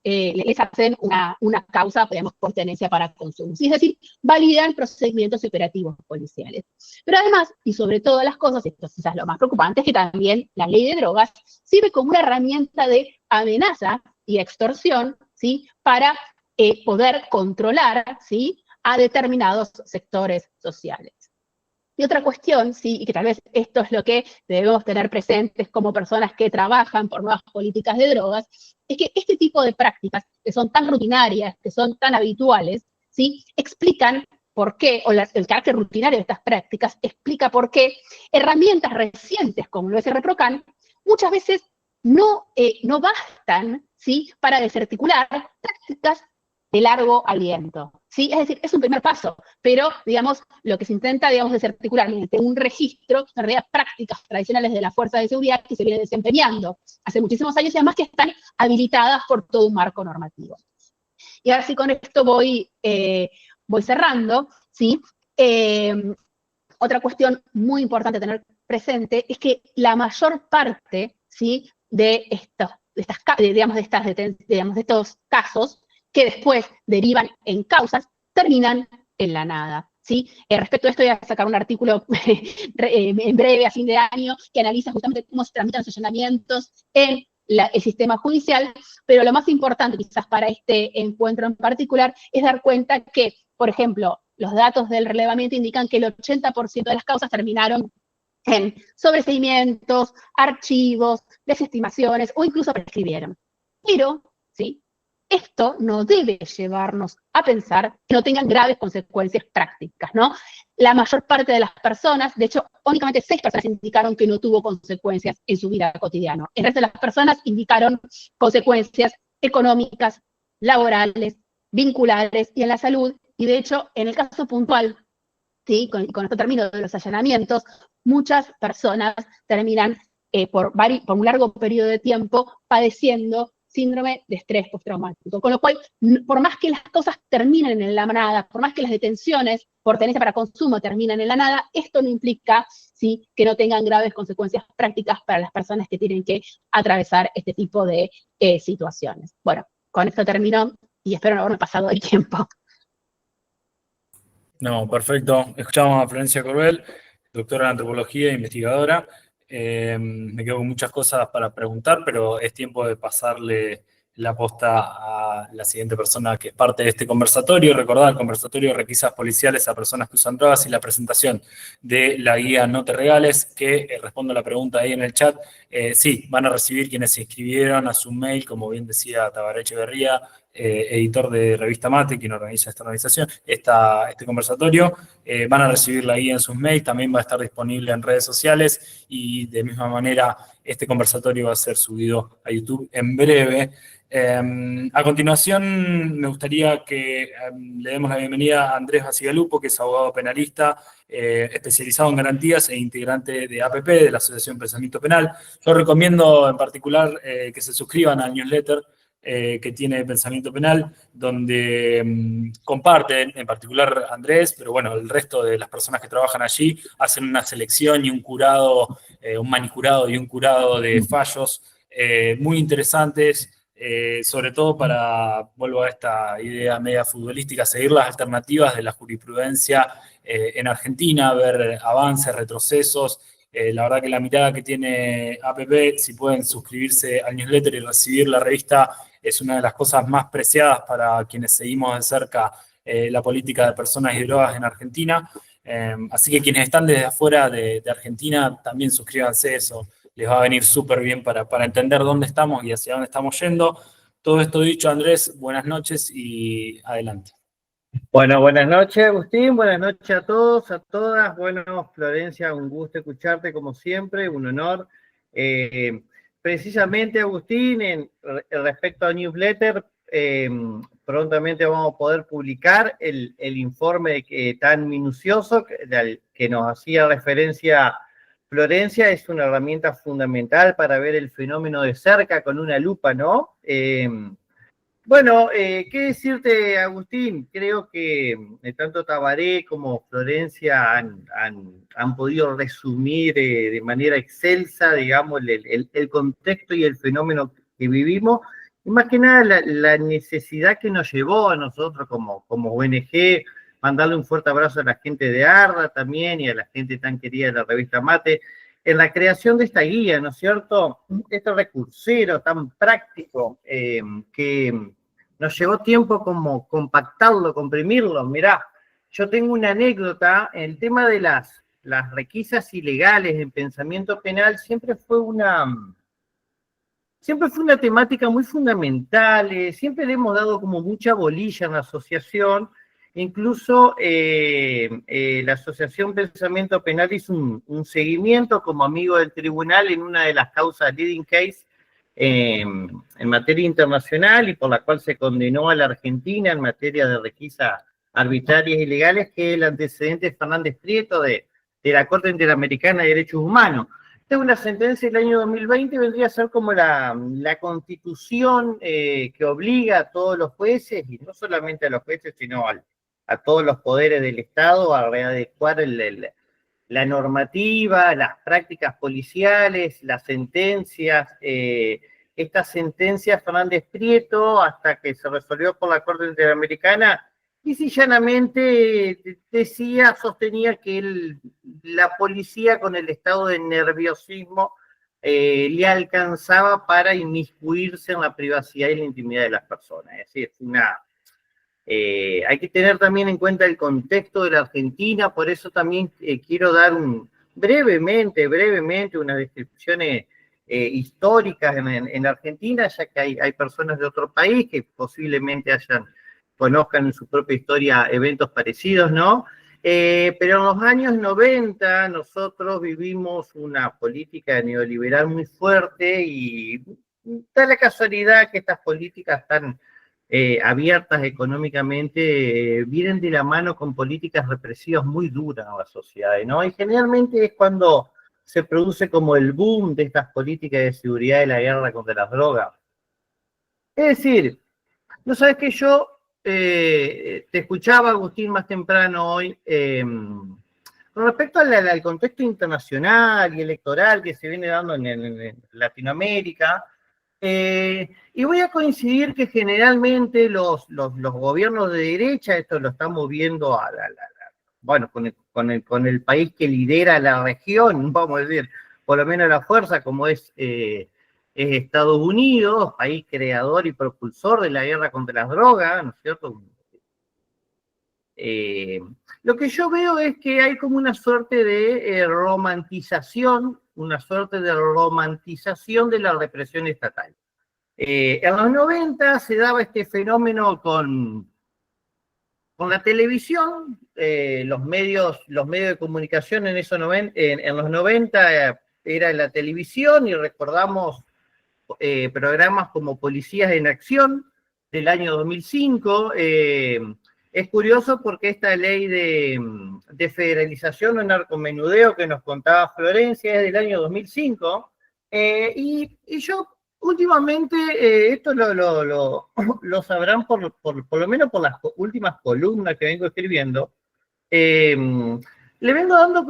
les hacen una causa, digamos, por tenencia para consumo. ¿Sí? Es decir, validan procedimientos operativos policiales. Pero además, y sobre todas las cosas, esto es quizás lo más preocupante, es que también la ley de drogas sirve como una herramienta de amenaza y extorsión, ¿sí?, para poder controlar, ¿sí?, a determinados sectores sociales. Y otra cuestión, sí, y que tal vez esto es lo que debemos tener presentes como personas que trabajan por nuevas políticas de drogas, es que este tipo de prácticas, que son tan rutinarias, que son tan habituales, ¿sí?, explican por qué, o el carácter rutinario de estas prácticas explica por qué herramientas recientes, como lo es el ReproCan, muchas veces no bastan, ¿sí?, para desarticular prácticas de largo aliento, ¿sí? Es decir, es un primer paso, pero, digamos, lo que se intenta, digamos, desarticular mediante un registro, en realidad, prácticas tradicionales de la fuerza de seguridad que se viene desempeñando hace muchísimos años y además que están habilitadas por todo un marco normativo. Y ahora sí, con esto voy cerrando, ¿sí? Otra cuestión muy importante a tener presente es que la mayor parte, ¿sí?, de estos casos que después derivan en causas, terminan en la nada, ¿sí? Respecto a esto voy a sacar un artículo en breve, a fin de año, que analiza justamente cómo se tramitan los allanamientos en el sistema judicial, pero lo más importante quizás para este encuentro en particular es dar cuenta que, por ejemplo, los datos del relevamiento indican que el 80% de las causas terminaron en sobreseimientos, archivos, desestimaciones o incluso prescribieron. Pero, ¿sí?, esto no debe llevarnos a pensar que no tengan graves consecuencias prácticas, ¿no? La mayor parte de las personas, de hecho, únicamente 6 personas indicaron que no tuvo consecuencias en su vida cotidiana. El resto de las personas indicaron consecuencias económicas, laborales, vinculares y en la salud. Y de hecho, en el caso puntual, ¿sí?, con esto termino de los allanamientos, muchas personas terminan por un largo periodo de tiempo padeciendo síndrome de estrés postraumático. Con lo cual, por más que las cosas terminen en la nada, por más que las detenciones por tenencia para consumo terminen en la nada, esto no implica, ¿sí?, que no tengan graves consecuencias prácticas para las personas que tienen que atravesar este tipo de situaciones. Bueno, con esto termino y espero no haberme pasado el tiempo. No, perfecto. Escuchamos a Florencia Corbel, doctora en antropología e investigadora. Me quedo con muchas cosas para preguntar, pero es tiempo de pasarle la posta a la siguiente persona que es parte de este conversatorio. Recordar el conversatorio de requisas policiales a personas que usan drogas y la presentación de la guía No Te Regales, que respondo a la pregunta ahí en el chat. Sí, van a recibir quienes se inscribieron a su mail, como bien decía Tabaré Echeverría, editor de Revista Mate, quien organiza esta organización, este conversatorio. Van a recibir la guía en sus mails, también va a estar disponible en redes sociales y de misma manera este conversatorio va a ser subido a YouTube en breve. A continuación, me gustaría que le demos la bienvenida a Andrés Basigalupo, que es abogado penalista, especializado en garantías e integrante de APP, de la Asociación Pensamiento Penal. Yo recomiendo en particular que se suscriban al newsletter que tiene Pensamiento Penal, donde comparten, en particular Andrés, pero bueno, el resto de las personas que trabajan allí, hacen una selección y un curado, un manicurado y un curado de fallos muy interesantes, sobre todo para, vuelvo a esta idea media futbolística, seguir las alternativas de la jurisprudencia en Argentina, ver avances, retrocesos. La verdad que la mirada que tiene APP, si pueden suscribirse al newsletter y recibir la revista, es una de las cosas más preciadas para quienes seguimos de cerca la política de personas y drogas en Argentina. Así que quienes están desde afuera de Argentina, también suscríbanse, eso les va a venir súper bien para entender dónde estamos y hacia dónde estamos yendo. Todo esto dicho, Andrés, buenas noches y adelante. Bueno, buenas noches, Agustín, buenas noches a todos, a todas. Bueno, Florencia, un gusto escucharte como siempre, un honor. Precisamente, Agustín, respecto al newsletter, prontamente vamos a poder publicar el informe tan minucioso que nos hacía referencia Florencia. Es una herramienta fundamental para ver el fenómeno de cerca con una lupa, ¿no? Bueno, ¿qué decirte, Agustín? Creo que tanto Tabaré como Florencia han podido resumir de manera excelsa, digamos, el contexto y el fenómeno que vivimos, y más que nada la necesidad que nos llevó a nosotros como ONG, mandarle un fuerte abrazo a la gente de ARDA también y a la gente tan querida de la revista Mate, en la creación de esta guía, ¿no es cierto? Este recursero tan práctico que nos llevó tiempo como compactarlo, comprimirlo. Mirá, yo tengo una anécdota, el tema de las requisas ilegales en pensamiento penal siempre fue una temática muy fundamental, siempre le hemos dado como mucha bolilla en la asociación. Incluso la Asociación Pensamiento Penal hizo un seguimiento como amigo del tribunal en una de las causas leading case en materia internacional y por la cual se condenó a la Argentina en materia de requisas arbitrarias y ilegales, que es el antecedente de Fernández Prieto de la Corte Interamericana de Derechos Humanos. Esta es una sentencia del año 2020, vendría a ser como la constitución que obliga a todos los jueces, y no solamente a los jueces, sino a todos los poderes del Estado a readecuar la normativa, las prácticas policiales, las sentencias. Esta sentencia Fernández Prieto, hasta que se resolvió por la Corte Interamericana, y si llanamente sostenía que la policía con el estado de nerviosismo le alcanzaba para inmiscuirse en la privacidad y la intimidad de las personas. Es decir, hay que tener también en cuenta el contexto de la Argentina, por eso también quiero dar brevemente unas descripciones históricas en Argentina, ya que hay personas de otro país que posiblemente conozcan en su propia historia eventos parecidos, ¿no? Pero en los años 90 nosotros vivimos una política neoliberal muy fuerte y da la casualidad que estas políticas tan abiertas económicamente vienen de la mano con políticas represivas muy duras a las sociedades, ¿no? Y generalmente es cuando se produce como el boom de estas políticas de seguridad de la guerra contra las drogas. Es decir, no sabes que yo te escuchaba, Agustín, más temprano hoy, con respecto al contexto internacional y electoral que se viene dando en Latinoamérica, y voy a coincidir que generalmente los gobiernos de derecha, esto lo estamos viendo bueno, con el país que lidera la región, vamos a decir, por lo menos la fuerza, como es Estados Unidos, país creador y propulsor de la guerra contra las drogas, ¿no es cierto? Lo que yo veo es que hay como una suerte de romantización de la represión estatal. En los 90 se daba este fenómeno con la televisión, los medios de comunicación en los 90 era la televisión, y recordamos programas como Policías en Acción del año 2005. Es curioso porque esta ley de federalización o narcomenudeo que nos contaba Florencia es del año 2005, y yo últimamente, esto lo sabrán por lo menos por las últimas columnas que vengo escribiendo, le vengo dando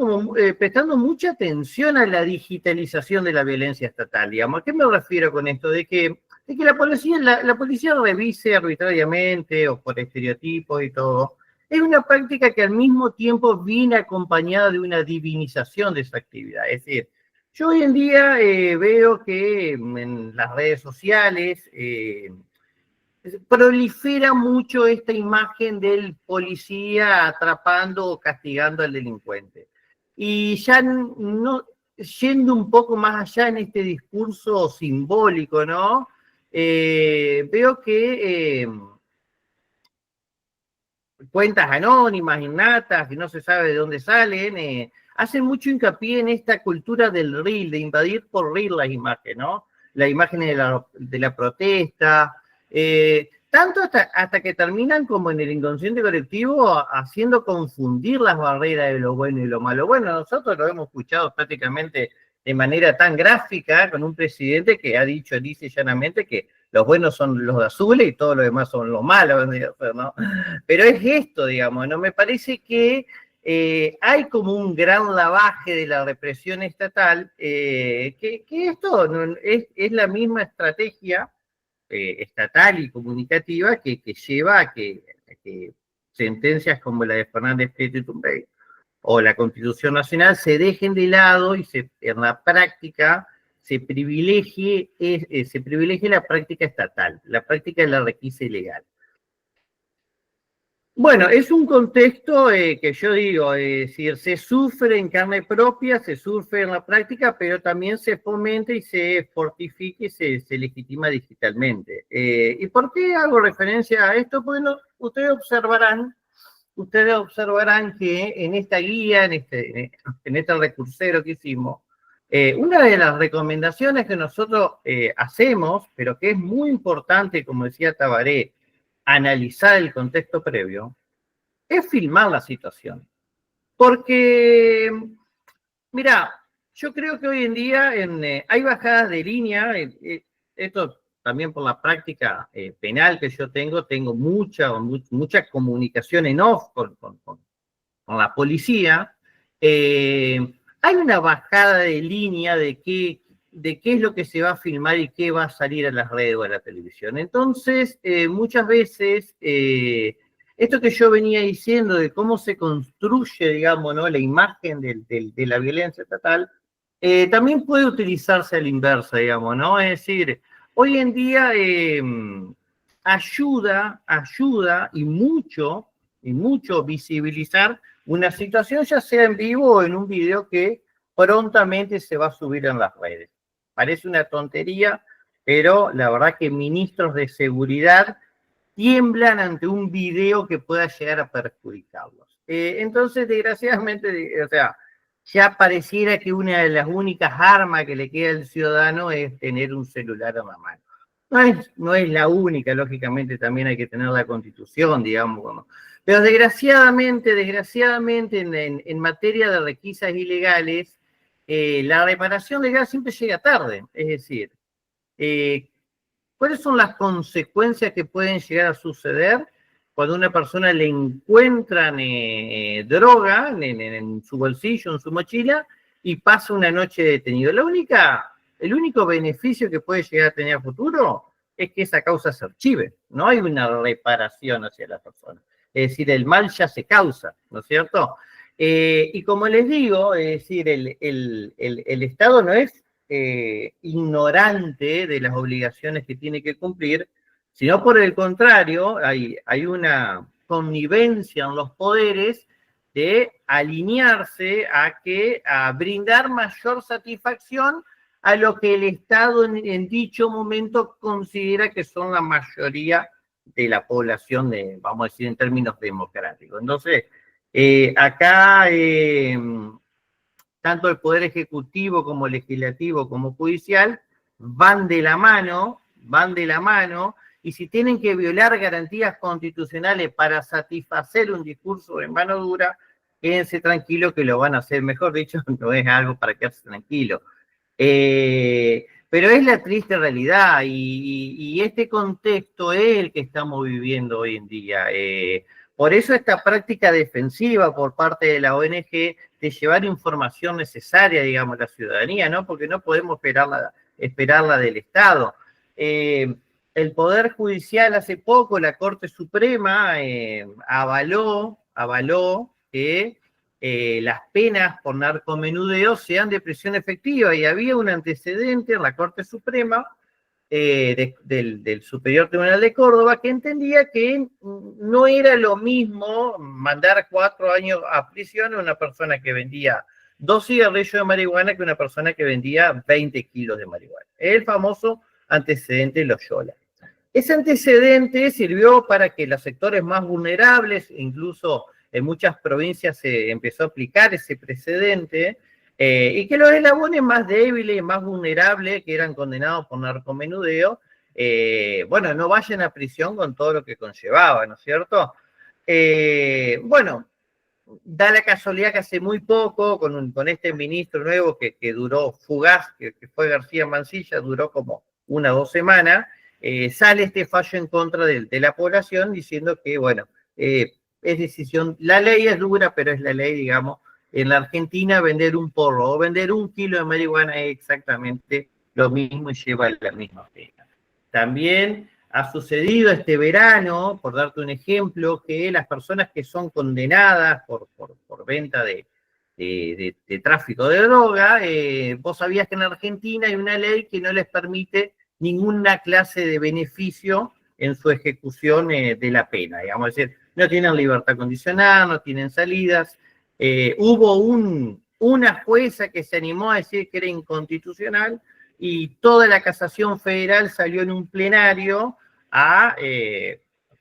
prestando mucha atención a la digitalización de la violencia estatal, digamos. ¿A qué me refiero con esto? De que la policía revise arbitrariamente o por estereotipos y todo. Es una práctica que al mismo tiempo viene acompañada de una divinización de esa actividad. Es decir, yo hoy en día veo que en las redes sociales prolifera mucho esta imagen del policía atrapando o castigando al delincuente. Y ya no, yendo un poco más allá en este discurso simbólico, ¿no? Veo que cuentas anónimas, innatas, que no se sabe de dónde salen, hacen mucho hincapié en esta cultura del reel, de invadir por reel las imágenes, ¿no? Las imágenes de la protesta, tanto hasta que terminan como en el inconsciente colectivo haciendo confundir las barreras de lo bueno y lo malo. Bueno, nosotros lo hemos escuchado prácticamente de manera tan gráfica con un presidente que ha dicho lisa y llanamente que los buenos son los azules y todos los demás son los malos, ¿no? Pero es esto, digamos, ¿no? Me parece que hay como un gran lavaje de la represión estatal, que esto es la misma estrategia estatal y comunicativa que lleva a que sentencias como la de Fernández Prieto y Tumbay o la Constitución Nacional se dejen de lado y en la práctica se privilegie la práctica estatal, la práctica de la requisa ilegal. Bueno, es un contexto que yo digo, es decir, se sufre en carne propia, se sufre en la práctica, pero también se fomenta y se fortifica y se legitima digitalmente. ¿Y por qué hago referencia a esto? Porque ustedes observarán que en esta guía, en este recursero que hicimos, una de las recomendaciones que nosotros hacemos, pero que es muy importante, como decía Tabaré, analizar el contexto previo, es filmar la situación. Porque, mira, yo creo que hoy en día hay bajadas de línea, esto también por la práctica penal que yo tengo mucha comunicación en off con la policía. Hay una bajada de línea de qué es lo que se va a filmar y qué va a salir a las redes o a la televisión. Entonces, muchas veces, esto que yo venía diciendo de cómo se construye, digamos, ¿no?, la imagen de la violencia estatal, también puede utilizarse a la inversa, digamos, ¿no? Es decir, hoy en día ayuda y mucho visibilizar una situación, ya sea en vivo o en un video que prontamente se va a subir en las redes. Parece una tontería, pero la verdad que ministros de seguridad tiemblan ante un video que pueda llegar a perjudicarlos. Entonces, desgraciadamente, o sea, ya pareciera que una de las únicas armas que le queda al ciudadano es tener un celular a la mano. No es la única, lógicamente también hay que tener la Constitución, digamos, ¿no? Pero desgraciadamente en materia de requisas ilegales, la reparación legal siempre llega tarde. Es decir, ¿cuáles son las consecuencias que pueden llegar a suceder cuando a una persona le encuentran droga en su bolsillo, en su mochila, y pasa una noche detenido? El único beneficio que puede llegar a tener a futuro es que esa causa se archive. No hay una reparación hacia la persona. Es decir, el mal ya se causa, ¿no es cierto? Y como les digo, es decir, el Estado no es ignorante de las obligaciones que tiene que cumplir, sino por el contrario, hay una connivencia en los poderes de alinearse a brindar mayor satisfacción a lo que el Estado en dicho momento considera que son la mayoría de la población, vamos a decir, en términos democráticos. Entonces, acá, tanto el Poder Ejecutivo como Legislativo como Judicial van de la mano, y si tienen que violar garantías constitucionales para satisfacer un discurso de mano dura, quédense tranquilos que lo van a hacer. Mejor dicho, no es algo para quedarse tranquilo. Pero es la triste realidad, y este contexto es el que estamos viviendo hoy en día. Por eso esta práctica defensiva por parte de la ONG de llevar información necesaria, digamos, a la ciudadanía, ¿no? Porque no podemos esperarla del Estado. El Poder Judicial hace poco, la Corte Suprema, avaló que las penas por narcomenudeo sean de prisión efectiva, y había un antecedente en la Corte Suprema del Superior Tribunal de Córdoba, que entendía que no era lo mismo mandar 4 años a prisión a una persona que vendía 2 cigarrillos de marihuana que una persona que vendía 20 kilos de marihuana. El famoso antecedente Loyola. Ese antecedente sirvió para que los sectores más vulnerables, incluso en muchas provincias se empezó a aplicar ese precedente, y que los eslabones más débiles y más vulnerables, que eran condenados por narcomenudeo, bueno, no vayan a prisión con todo lo que conllevaba, ¿no es cierto? Bueno, da la casualidad que hace muy poco, con este ministro nuevo que duró fugaz, que fue García Mansilla, duró como 1 o 2 semanas, sale este fallo en contra de la población diciendo que, bueno, es decisión, la ley es dura, pero es la ley, digamos. En la Argentina, vender un porro o vender 1 kilo de marihuana es exactamente lo mismo y lleva la misma pena. También ha sucedido este verano, por darte un ejemplo, que las personas que son condenadas por venta de tráfico de droga, vos sabías que en Argentina hay una ley que no les permite ninguna clase de beneficio en su ejecución de la pena, digamos, es decir, no tienen libertad condicional, no tienen salidas. Hubo una jueza que se animó a decir que era inconstitucional, y toda la casación federal salió en un plenario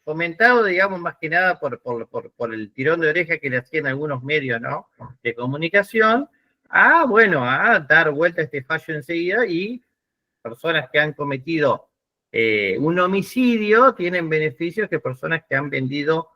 fomentado, digamos, más que nada por el tirón de oreja que le hacían algunos medios, ¿no?, de comunicación, bueno, a dar vuelta a este fallo enseguida, y personas que han cometido un homicidio tienen beneficios que personas que han vendido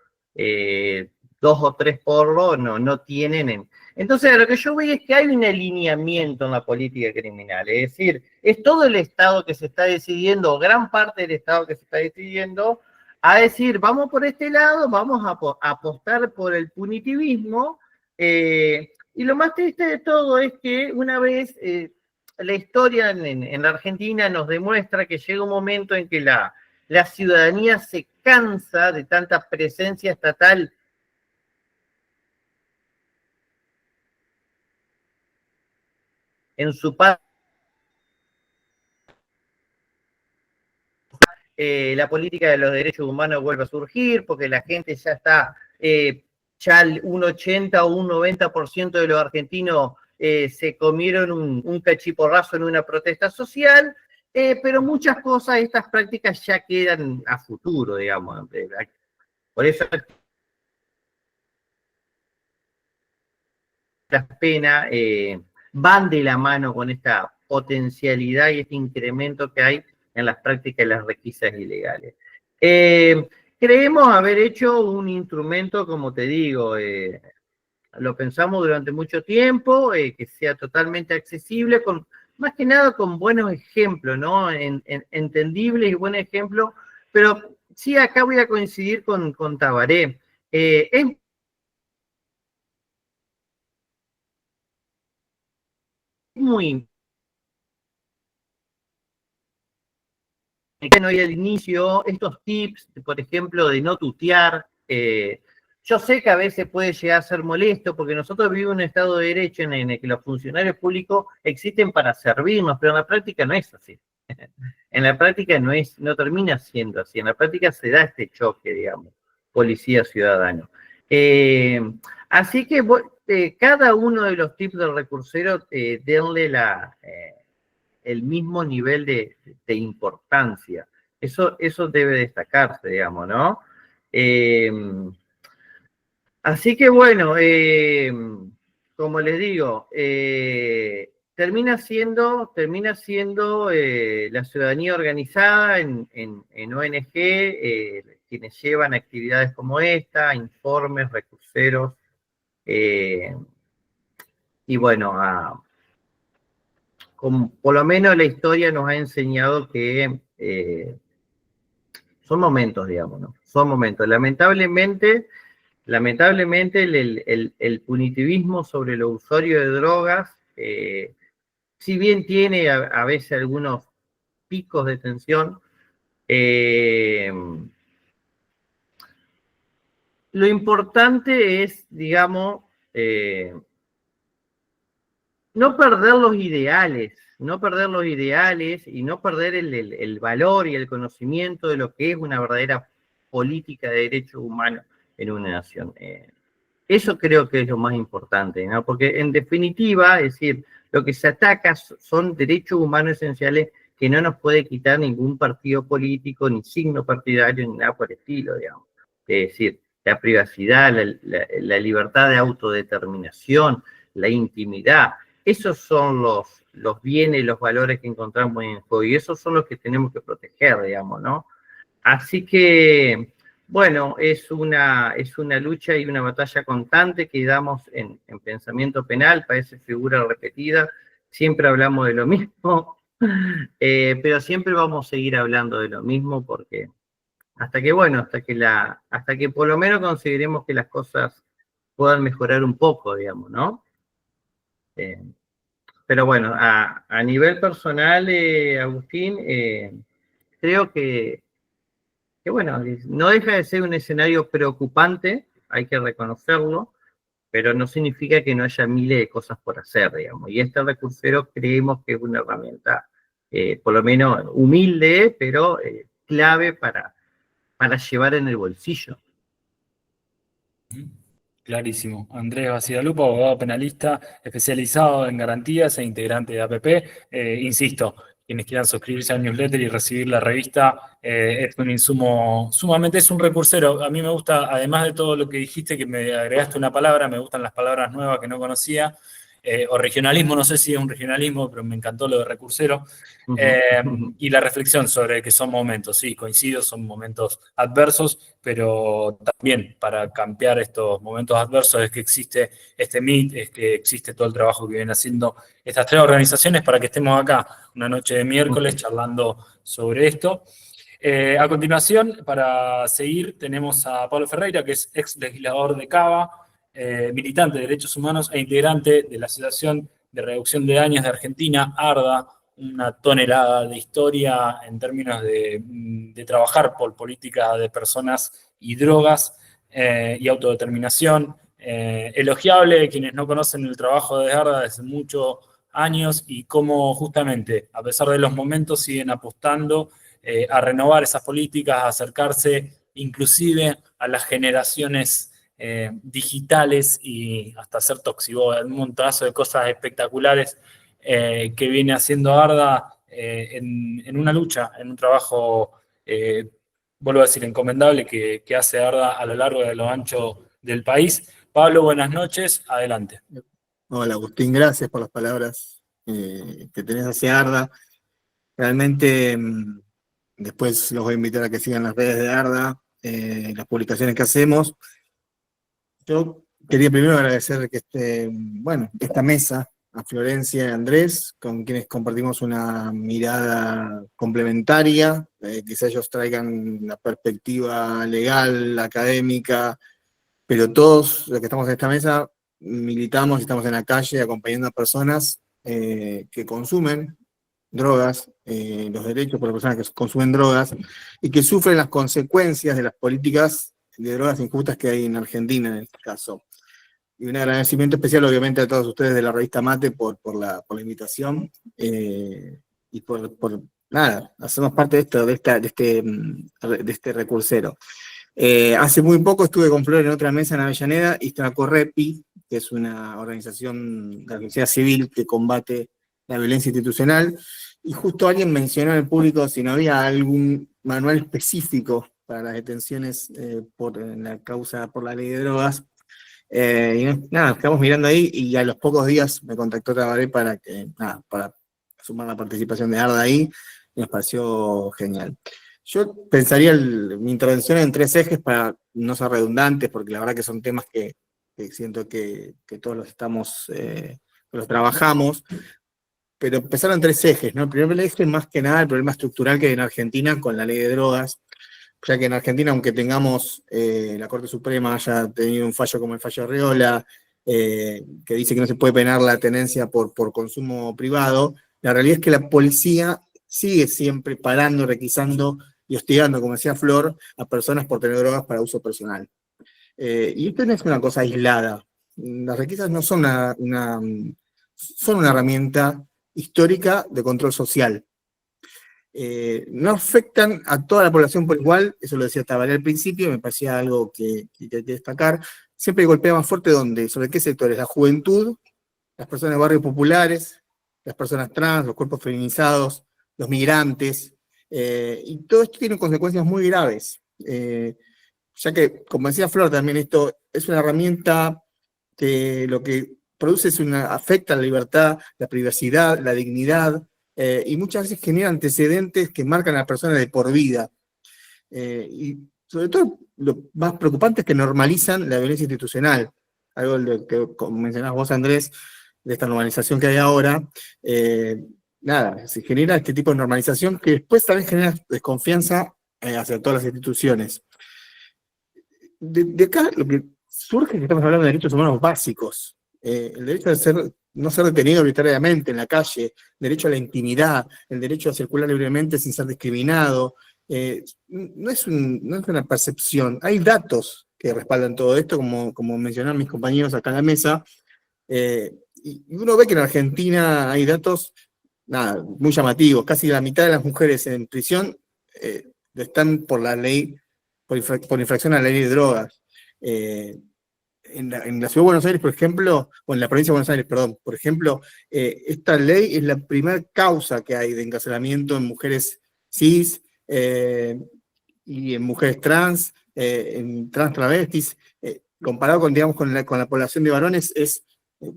2 o 3 porros no tienen. Entonces, a lo que yo veo es que hay un alineamiento en la política criminal, es decir, es todo el Estado que se está decidiendo, o gran parte del Estado que se está decidiendo, a decir, vamos por este lado, vamos a apostar por el punitivismo, y lo más triste de todo es que una vez, la historia en la Argentina nos demuestra que llega un momento en que la ciudadanía se cansa de tanta presencia estatal en su parte. La política de los derechos humanos vuelve a surgir porque la gente ya está, ya un 80 o un 90% de los argentinos se comieron un cachiporrazo en una protesta social, pero muchas cosas, estas prácticas ya quedan a futuro, digamos. Por eso las penas van de la mano con esta potencialidad y este incremento que hay en las prácticas de las requisas ilegales. Creemos haber hecho un instrumento, como te digo, lo pensamos durante mucho tiempo, que sea totalmente accesible, más que nada con buenos ejemplos, ¿no? Entendibles y buenos ejemplos, pero sí, acá voy a coincidir con Tabaré. Es muy que no hay al inicio, estos tips, por ejemplo, de no tutear. Yo sé que a veces puede llegar a ser molesto, porque nosotros vivimos en un Estado de Derecho en el que los funcionarios públicos existen para servirnos, pero en la práctica no es así. En la práctica no termina siendo así. En la práctica se da este choque, digamos, policía-ciudadano. Así que cada uno de los tips del recursero, denle el mismo nivel de importancia. Eso debe destacarse, digamos, ¿no? Así que bueno, como les digo, termina siendo la ciudadanía organizada en ONG, quienes llevan actividades como esta, informes, recurseros, y bueno, por lo menos la historia nos ha enseñado que son momentos, digamos, ¿no? Son momentos. Lamentablemente el punitivismo sobre los usuarios de drogas, si bien tiene a veces algunos picos de tensión, lo importante es, digamos, no perder los ideales y no perder el valor y el conocimiento de lo que es una verdadera política de derechos humanos en una nación. Eso creo que es lo más importante, ¿no? Porque en definitiva, es decir, lo que se ataca son derechos humanos esenciales que no nos puede quitar ningún partido político, ni signo partidario, ni nada por el estilo, digamos. Es decir, la privacidad, la libertad de autodeterminación, la intimidad, esos son los bienes, los valores que encontramos en el juego, y esos son los que tenemos que proteger, digamos, ¿no? Así que, bueno, es una lucha y una batalla constante que damos en pensamiento penal, parece figura repetida, siempre hablamos de lo mismo, pero siempre vamos a seguir hablando de lo mismo porque hasta que por lo menos consideremos que las cosas puedan mejorar un poco, digamos, ¿no? Pero bueno, a nivel personal, Agustín, creo que bueno, no deja de ser un escenario preocupante, hay que reconocerlo, pero no significa que no haya miles de cosas por hacer, digamos. Y este recursero creemos que es una herramienta, por lo menos humilde, pero clave para llevar en el bolsillo. Clarísimo. Andrés Bacigalupo, abogado penalista especializado en garantías e integrante de APP. Insisto, quienes quieran suscribirse al newsletter y recibir la revista, es un insumo sumamente, es un recursero. A mí me gusta, además de todo lo que dijiste, que me agregaste una palabra, me gustan las palabras nuevas que no conocía, o regionalismo, no sé si es un regionalismo, pero me encantó lo de recursero. Y la reflexión sobre que son momentos, sí, coincido, son momentos adversos, pero también para cambiar estos momentos adversos es que existe este MIT, es que existe todo el trabajo que vienen haciendo estas tres organizaciones para que estemos acá una noche de miércoles charlando sobre esto. A continuación, para seguir, tenemos a Pablo Ferreira, que es ex legislador de Cava, militante de derechos humanos e integrante de la Asociación de Reducción de Daños de Argentina, ARDA, una tonelada de historia en términos de trabajar por política de personas y drogas y autodeterminación. Elogiable, quienes no conocen el trabajo de ARDA desde muchos años y cómo justamente, a pesar de los momentos, siguen apostando a renovar esas políticas, a acercarse inclusive a las generaciones digitales y hasta hacer toxiboda, un montonazo de cosas espectaculares que viene haciendo ARDA en una lucha, en un trabajo, vuelvo a decir, encomendable que hace ARDA a lo largo y a lo ancho del país. Pablo, buenas noches, adelante. Hola Agustín, gracias por las palabras que tenés hacia ARDA. Realmente después los voy a invitar a que sigan las redes de ARDA, las publicaciones que hacemos. Yo quería primero agradecer que esta mesa a Florencia y a Andrés, con quienes compartimos una mirada complementaria, quizá ellos traigan la perspectiva legal, académica, pero todos los que estamos en esta mesa militamos y estamos en la calle acompañando a personas que consumen drogas, los derechos por las personas que consumen drogas y que sufren las consecuencias de las políticas de drogas injustas que hay en Argentina en este caso. Y un agradecimiento especial obviamente a todos ustedes de la revista Mate por la invitación y por nada, hacernos parte de este recursero. Hace muy poco estuve con Flor en otra mesa en Avellaneda y estaba Correpi, que es una organización de la sociedad civil que combate la violencia institucional, y justo alguien mencionó en el público si no había algún manual específico para las detenciones por la causa, por la ley de drogas. Y nada, estamos mirando ahí y a los pocos días me contactó Tabaré para sumar la participación de Arda ahí, y nos pareció genial. Yo pensaría mi intervención en 3 ejes para no ser redundantes, porque la verdad que son temas que siento que todos los trabajamos, pero empezaron en 3 ejes, ¿no? El primer eje es más que nada el problema estructural que hay en Argentina con la ley de drogas, ya que en Argentina, aunque tengamos la Corte Suprema haya tenido un fallo como el fallo Arreola, que dice que no se puede penar la tenencia por consumo privado, la realidad es que la policía sigue siempre parando, requisando y hostigando, como decía Flor, a personas por tener drogas para uso personal. Y esto no es una cosa aislada. Las requisas no son son una herramienta histórica de control social. No afectan a toda la población por igual, eso lo decía Tabaré al principio, me parecía algo que hay que destacar. Siempre golpea más fuerte ¿dónde? ¿Sobre qué sectores? La juventud, las personas de barrios populares, las personas trans, los cuerpos feminizados, los migrantes, y todo esto tiene consecuencias muy graves, ya que, como decía Flor también, esto es una herramienta que lo que produce afecta la libertad, la privacidad, la dignidad, y muchas veces genera antecedentes que marcan a la persona de por vida. Y sobre todo, lo más preocupante es que normalizan la violencia institucional, algo que, como mencionabas vos, Andrés, de esta normalización que hay ahora. Nada, se genera este tipo de normalización que después también genera desconfianza hacia todas las instituciones. De acá lo que surge es que estamos hablando de derechos humanos básicos. El derecho a no ser detenido arbitrariamente en la calle, derecho a la intimidad, el derecho a circular libremente sin ser discriminado. No es una percepción, hay datos que respaldan todo esto, como mencionaron mis compañeros acá en la mesa, y uno ve que en Argentina hay datos muy llamativos, casi la mitad de las mujeres en prisión están por la ley, por infracción a la ley de drogas. En la Ciudad de Buenos Aires, por ejemplo, o en la provincia de Buenos Aires, perdón, por ejemplo, esta ley es la primera causa que hay de encarcelamiento en mujeres cis y en mujeres trans, en trans travestis, comparado con la población de varones,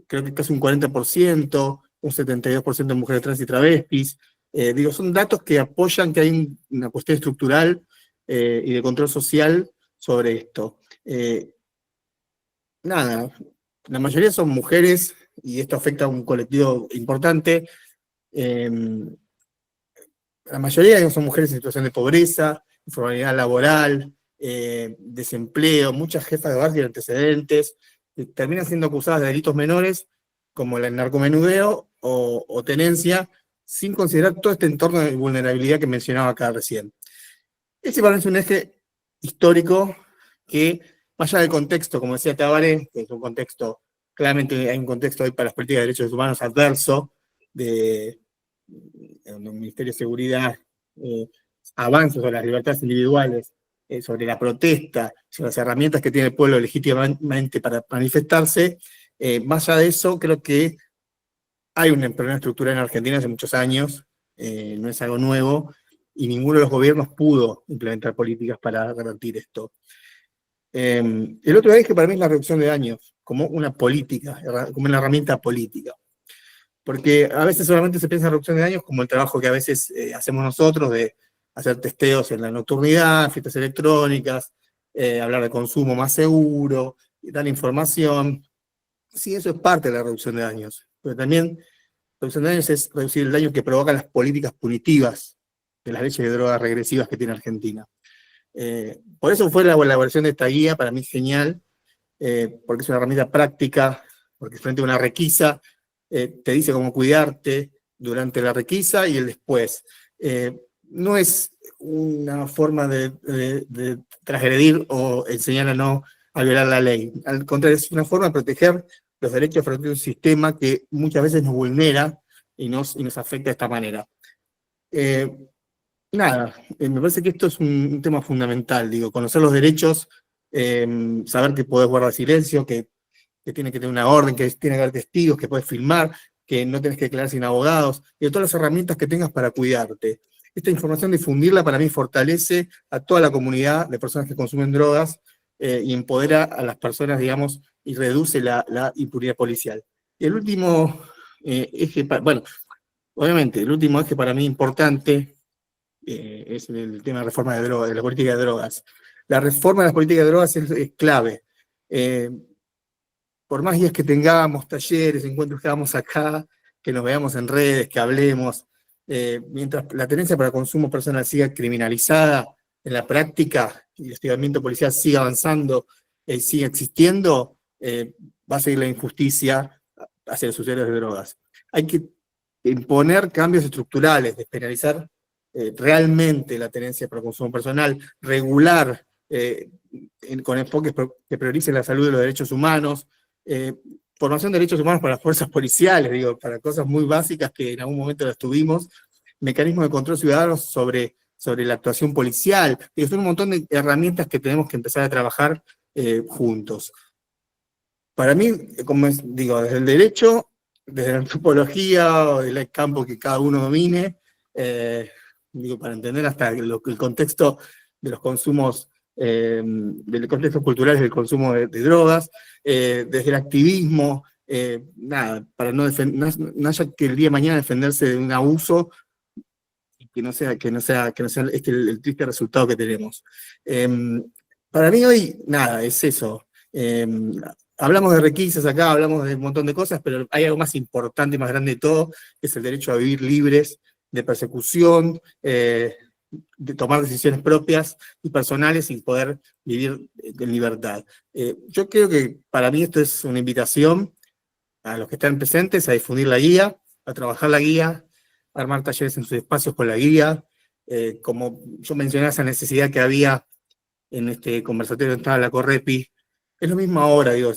creo que casi un 40%, un 72% de mujeres trans y travestis. Son datos que apoyan que hay una cuestión estructural y de control social sobre esto. La mayoría son mujeres, y esto afecta a un colectivo importante. La mayoría son mujeres en situación de pobreza, informalidad laboral, desempleo, muchas jefas de hogar tienen antecedentes, terminan siendo acusadas de delitos menores, como el narcomenudeo o tenencia, sin considerar todo este entorno de vulnerabilidad que mencionaba acá recién. Ese para mí es un eje histórico que, más allá del contexto, como decía Tabaré, que es un contexto, claramente hay un contexto hoy para las políticas de derechos humanos adverso, donde el Ministerio de Seguridad avanza sobre las libertades individuales, sobre la protesta, sobre las herramientas que tiene el pueblo legítimamente para manifestarse. Más allá de eso, creo que hay un problema estructural en Argentina hace muchos años, no es algo nuevo, y ninguno de los gobiernos pudo implementar políticas para revertir esto. El otro eje para mí es la reducción de daños, como una política, como una herramienta política. Porque a veces solamente se piensa en reducción de daños como el trabajo que a veces hacemos nosotros de hacer testeos en la nocturnidad, fiestas electrónicas, hablar de consumo más seguro, dar información. Sí, eso es parte de la reducción de daños, pero también reducción de daños es reducir el daño que provocan las políticas punitivas de las leyes de drogas regresivas que tiene Argentina. Por eso fue la elaboración de esta guía, para mí genial, porque es una herramienta práctica, porque frente a una requisa te dice cómo cuidarte durante la requisa y el después. No es una forma de transgredir o enseñar a violar la ley. Al contrario, es una forma de proteger los derechos frente a un sistema que muchas veces nos vulnera y nos afecta de esta manera. Me parece que esto es un tema fundamental, digo, conocer los derechos, saber que podés guardar silencio, que tiene que tener una orden, que tiene que haber testigos, que podés filmar, que no tenés que declarar sin abogados, y de todas las herramientas que tengas para cuidarte. Esta información, difundirla, para mí fortalece a toda la comunidad de personas que consumen drogas y empodera a las personas, digamos, y reduce la impunidad policial. Y el último eje, bueno, obviamente, el último eje para mí importante es el tema de reforma de drogas, de la política de drogas. La reforma de las políticas de drogas es clave. Por más guías que tengamos, talleres, encuentros que hagamos acá, que nos veamos en redes, que hablemos, mientras la tenencia para consumo personal siga criminalizada en la práctica y el hostigamiento policial siga avanzando, siga existiendo, va a seguir la injusticia hacia los usuarios de drogas. Hay que imponer cambios estructurales, despenalizar realmente la tenencia para consumo personal, regular con enfoques que prioricen la salud de los derechos humanos, formación de derechos humanos para las fuerzas policiales, digo, para cosas muy básicas que en algún momento las tuvimos, mecanismos de control ciudadano sobre la actuación policial, digo, son un montón de herramientas que tenemos que empezar a trabajar juntos. Para mí, como digo, desde el derecho, desde la antropología o del campo que cada uno domine, digo, para entender hasta el contexto de los consumos, del contexto cultural del consumo de drogas, desde el activismo, para no haya que el día de mañana defenderse de un abuso y que no sea el triste resultado que tenemos. Para mí hoy, es eso. Hablamos de requisas acá, hablamos de un montón de cosas, pero hay algo más importante y más grande de todo, que es el derecho a vivir libres de persecución, de tomar decisiones propias y personales y poder vivir en libertad. Yo creo que para mí esto es una invitación a los que están presentes a difundir la guía, a trabajar la guía, a armar talleres en sus espacios con la guía. Como yo mencioné esa necesidad que había en este conversatorio donde estaba la Correpi, es lo mismo ahora, digo,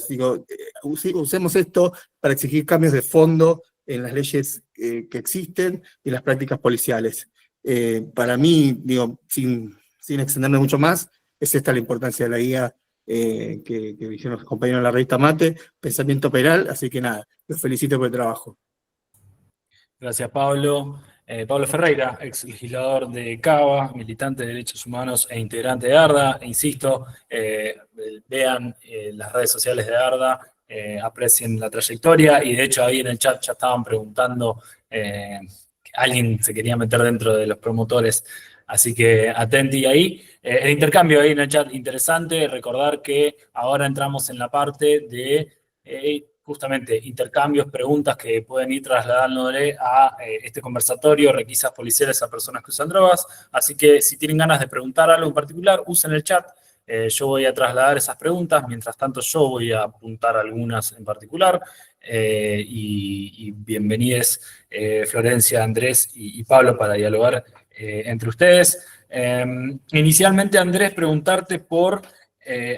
usemos esto para exigir cambios de fondo en las leyes que existen y las prácticas policiales. Para mí, digo, sin extenderme mucho más, es esta la importancia de la guía que dijeron los compañeros de la revista Mate, Pensamiento Penal, así que los felicito por el trabajo. Gracias, Pablo. Pablo Ferreira, ex legislador de Cava, militante de derechos humanos e integrante de ARDA. Insisto, vean las redes sociales de ARDA, aprecien la trayectoria, y de hecho ahí en el chat ya estaban preguntando, alguien se quería meter dentro de los promotores, así que atenti ahí. El intercambio ahí en el chat, interesante, recordar que ahora entramos en la parte de justamente intercambios, preguntas que pueden ir trasladándole a este conversatorio, requisas policiales a personas que usan drogas, así que si tienen ganas de preguntar algo en particular, usen el chat, yo voy a trasladar esas preguntas, mientras tanto yo voy a apuntar algunas en particular, y bienvenidos Florencia, Andrés y Pablo para dialogar entre ustedes. Inicialmente, Andrés, preguntarte por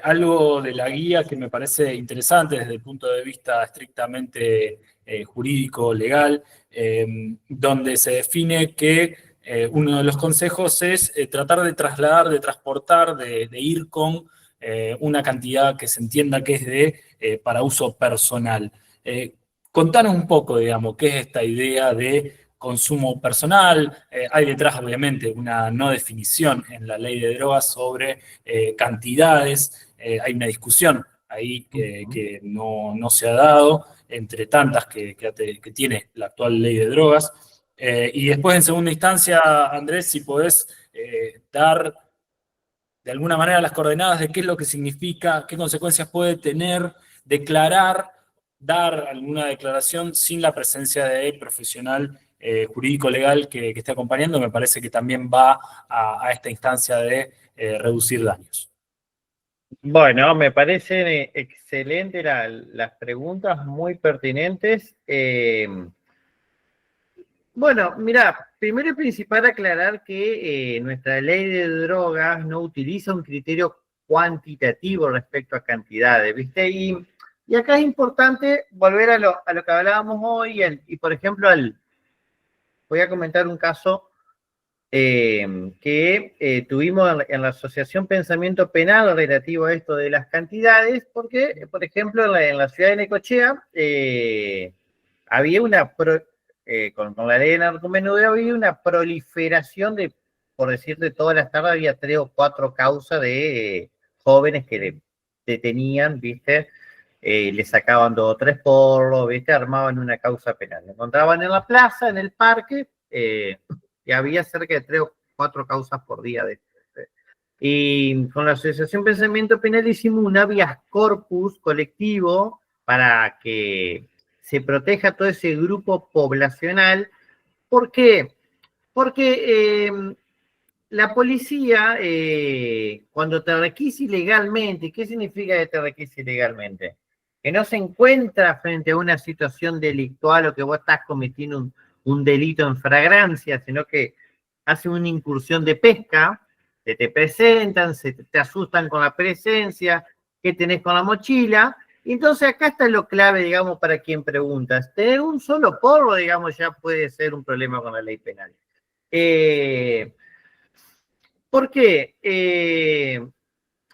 algo de la guía que me parece interesante desde el punto de vista estrictamente jurídico, legal, donde se define que uno de los consejos es tratar de trasladar, de transportar, de ir con una cantidad que se entienda que es para uso personal. Contanos un poco, digamos, qué es esta idea de consumo personal. Hay detrás, obviamente, una no definición en la ley de drogas sobre cantidades. Hay una discusión ahí que no se ha dado, entre tantas que tiene la actual ley de drogas. Y después, en segunda instancia, Andrés, si podés dar de alguna manera las coordenadas de qué es lo que significa, qué consecuencias puede tener, declarar, dar alguna declaración sin la presencia del profesional jurídico legal que esté acompañando, me parece que también va a esta instancia de reducir daños. Bueno, me parecen excelentes las preguntas, muy pertinentes. Bueno, mira, primero y principal aclarar que nuestra ley de drogas no utiliza un criterio cuantitativo respecto a cantidades, ¿viste? Y acá es importante volver a lo que hablábamos hoy y por ejemplo, voy a comentar un caso que tuvimos en la Asociación Pensamiento Penal relativo a esto de las cantidades, porque, por ejemplo, en la ciudad de Necochea había con la ley de narcomenudeo había una proliferación de, por decirte, todas las tardes había 3 o 4 causas de jóvenes que le detenían, ¿viste? Le sacaban 2 o 3 porros, ¿viste? Armaban una causa penal. Lo encontraban en la plaza, en el parque, y había cerca de 3 o 4 causas por día. Y con la Asociación Pensamiento Penal hicimos un habeas corpus colectivo para que se proteja todo ese grupo poblacional. ¿Por qué? Porque la policía, cuando te requisa ilegalmente, ¿qué significa que te requisa ilegalmente? Que no se encuentra frente a una situación delictual o que vos estás cometiendo un delito en flagrancia, sino que hace una incursión de pesca, te presentan, te asustan con la presencia, ¿qué tenés con la mochila? Y entonces acá está lo clave, digamos, para quien preguntas. Tener un solo porro, digamos, ya puede ser un problema con la ley penal. ¿Por qué?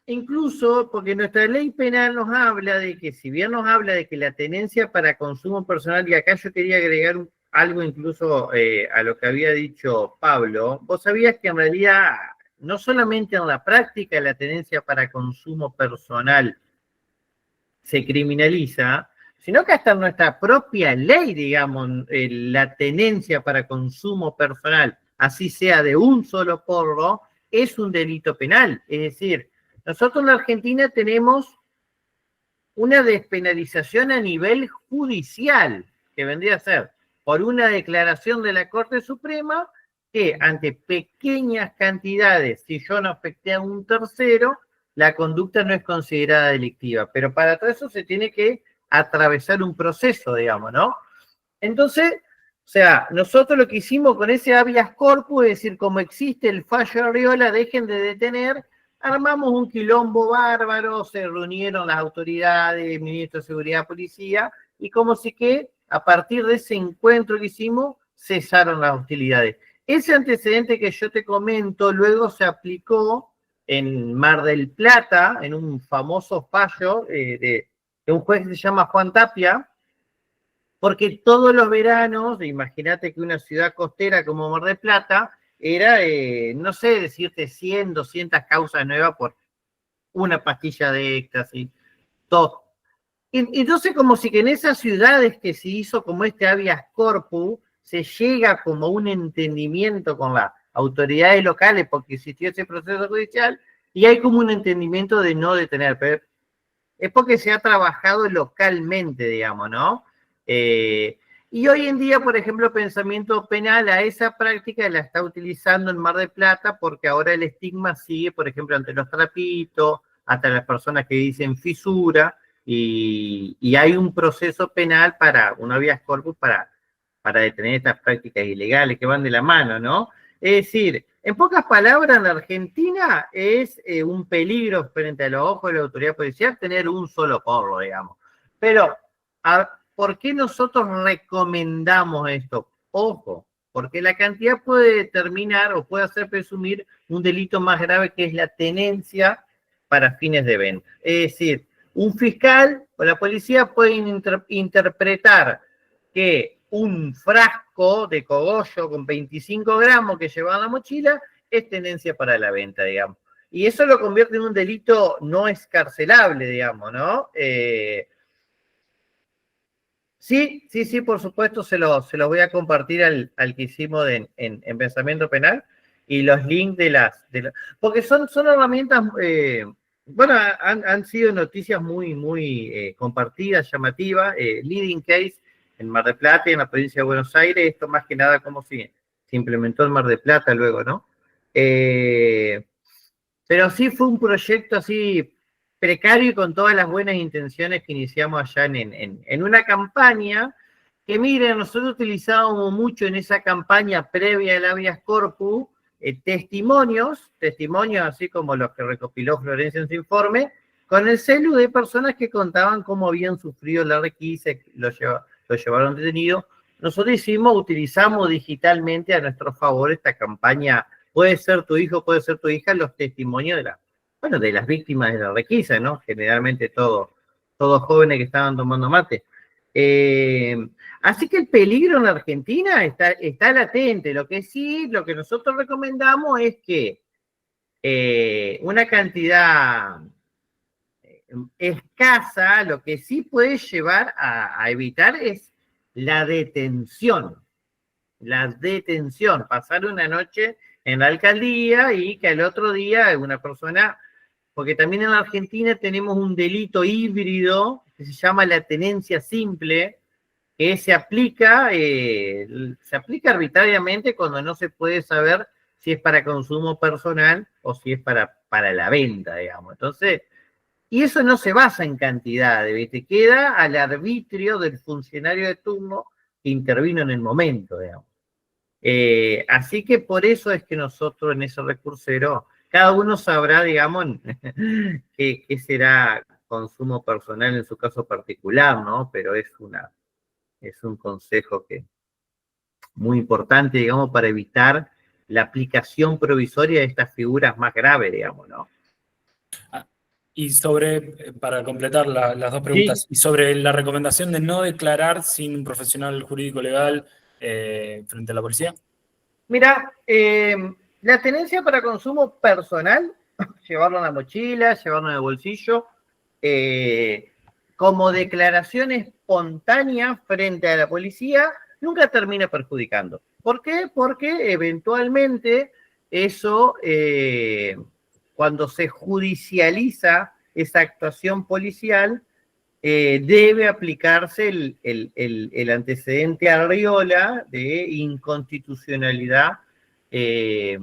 Incluso porque nuestra ley penal nos habla de que, si bien nos habla de que la tenencia para consumo personal, y acá yo quería agregar algo incluso a lo que había dicho Pablo, vos sabías que en realidad no solamente en la práctica la tenencia para consumo personal se criminaliza, sino que hasta en nuestra propia ley, digamos, la tenencia para consumo personal, así sea de un solo porro, es un delito penal. Es decir, nosotros en la Argentina tenemos una despenalización a nivel judicial, que vendría a ser por una declaración de la Corte Suprema que ante pequeñas cantidades, si yo no afecté a un tercero, la conducta no es considerada delictiva. Pero para todo eso se tiene que atravesar un proceso, digamos, ¿no? Entonces, o sea, nosotros lo que hicimos con ese habeas corpus, es decir, como existe el fallo Arriola, dejen de detener, armamos un quilombo bárbaro, se reunieron las autoridades, el ministro de Seguridad, Policía, y como si que a partir de ese encuentro que hicimos, cesaron las hostilidades. Ese antecedente que yo te comento luego se aplicó en Mar del Plata, en un famoso fallo de un juez que se llama Juan Tapia, porque todos los veranos, imagínate que una ciudad costera como Mar del Plata, era, no sé, decirte 100, 200 causas nuevas por una pastilla de éxtasis, todo. Entonces, como si que en esas ciudades que se hizo como este habeas corpus, se llega como un entendimiento con las autoridades locales, porque existió ese proceso judicial, y hay como un entendimiento de no detener, pero es porque se ha trabajado localmente, digamos, ¿no? Y hoy en día, por ejemplo, Pensamiento Penal a esa práctica la está utilizando en Mar del Plata porque ahora el estigma sigue, por ejemplo, ante los trapitos, hasta las personas que dicen fisura, y hay un proceso penal para, un habeas corpus para detener estas prácticas ilegales que van de la mano, ¿no? Es decir, en pocas palabras, en la Argentina es un peligro frente a los ojos de la autoridad policial tener un solo porro, digamos. Pero, ¿por qué nosotros recomendamos esto? Ojo, porque la cantidad puede determinar o puede hacer presumir un delito más grave que es la tenencia para fines de venta. Es decir, un fiscal o la policía pueden interpretar que un frasco de cogollo con 25 gramos que llevaba en la mochila es tenencia para la venta, digamos. Y eso lo convierte en un delito no escarcelable, digamos, ¿no? Sí, por supuesto, se los voy a compartir al que hicimos en Pensamiento Penal. y los links porque son herramientas, bueno, han sido noticias muy compartidas, llamativas, leading case en Mar del Plata y en la provincia de Buenos Aires, esto más que nada como se implementó en Mar del Plata luego, ¿no? Pero sí fue un proyecto así precario y con todas las buenas intenciones que iniciamos allá en una campaña que, miren, nosotros utilizábamos mucho en esa campaña previa al habeas corpus, testimonios así como los que recopiló Florencia en su informe, con el celu de personas que contaban cómo habían sufrido la requisa, lo llevaron detenido. Nosotros utilizamos digitalmente a nuestro favor esta campaña, puede ser tu hijo, puede ser tu hija, los testimonios de las víctimas de la requisa, ¿no? Generalmente todos jóvenes que estaban tomando mate. Así que el peligro en la Argentina está latente. Lo que nosotros recomendamos es que una cantidad escasa, lo que sí puede llevar a evitar es la detención. Pasar una noche en la alcaldía y que al otro día una persona, porque también en la Argentina tenemos un delito híbrido que se llama la tenencia simple, que se aplica arbitrariamente cuando no se puede saber si es para consumo personal o si es para la venta, digamos. Entonces, y eso no se basa en cantidades, ¿viste? Queda al arbitrio del funcionario de turno que intervino en el momento, digamos. Así que por eso es que nosotros en ese recursero, cada uno sabrá, digamos, qué será consumo personal en su caso particular, ¿no? Pero es un consejo que muy importante, digamos, para evitar la aplicación provisoria de estas figuras más graves, digamos, ¿no? Y para completar las dos preguntas, Sí. y sobre la recomendación de no declarar sin un profesional jurídico legal frente a la policía. Mira, la tenencia para consumo personal, llevarlo en la mochila, llevarlo en el bolsillo, como declaración espontánea frente a la policía, nunca termina perjudicando. ¿Por qué? Porque eventualmente eso, cuando se judicializa esa actuación policial, debe aplicarse el antecedente Arriola de inconstitucionalidad de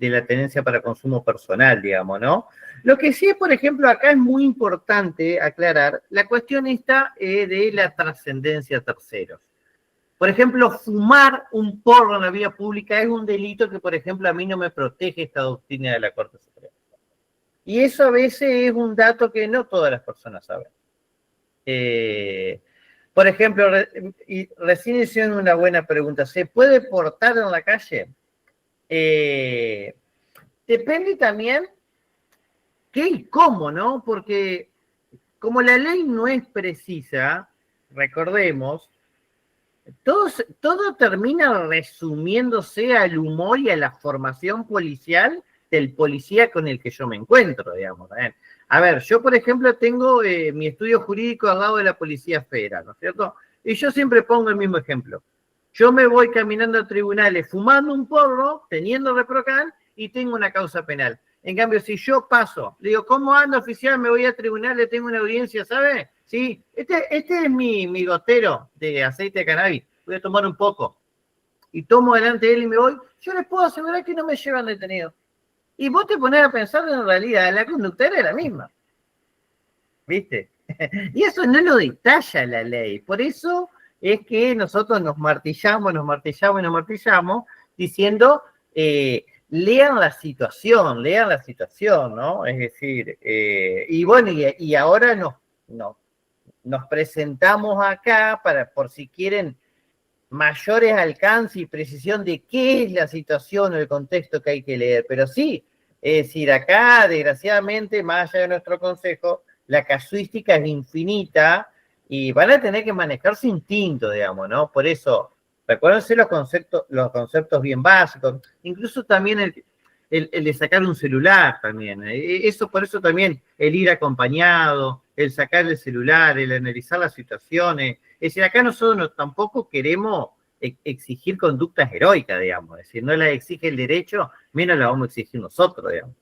la tenencia para consumo personal, digamos, ¿no? Lo que sí es, por ejemplo, acá es muy importante aclarar la cuestión esta de la trascendencia a terceros. Por ejemplo, fumar un porro en la vía pública es un delito que, por ejemplo, a mí no me protege esta doctrina de la Corte Suprema. Y eso a veces es un dato que no todas las personas saben. Por ejemplo, recién hicieron una buena pregunta, ¿se puede portar en la calle? Depende también qué y cómo, ¿no? Porque como la ley no es precisa, recordemos, todo termina resumiéndose al humor y a la formación policial del policía con el que yo me encuentro, digamos. A ver, yo, por ejemplo, tengo mi estudio jurídico al lado de la Policía Federal, ¿no es cierto? Y yo siempre pongo el mismo ejemplo. Yo me voy caminando a tribunales fumando un porro, teniendo reprocan y tengo una causa penal. En cambio, si yo paso, le digo, ¿cómo anda, oficial? Me voy a tribunal, le tengo una audiencia, ¿sabe? Sí, este es mi gotero de aceite de cannabis. Voy a tomar un poco. Y tomo delante de él y me voy. Yo les puedo asegurar que no me llevan detenido. Y vos te ponés a pensar en realidad, la conductora es la misma. ¿Viste? Y eso no lo detalla la ley. Por eso es que nosotros nos martillamos diciendo, lean la situación, ¿no? Es decir, y bueno, y ahora nos presentamos acá por si quieren mayores alcances y precisión de qué es la situación o el contexto que hay que leer. Pero sí, es decir, acá, desgraciadamente, más allá de nuestro consejo, la casuística es infinita y van a tener que manejarse instinto, digamos, ¿no? Por eso, recuérdense los conceptos bien básicos, incluso también el de sacar un celular también. Por eso también el ir acompañado, el sacar el celular, el analizar las situaciones. Es decir, acá nosotros tampoco queremos exigir conductas heroicas, digamos. Es decir, no las exige el derecho, menos las vamos a exigir nosotros, digamos.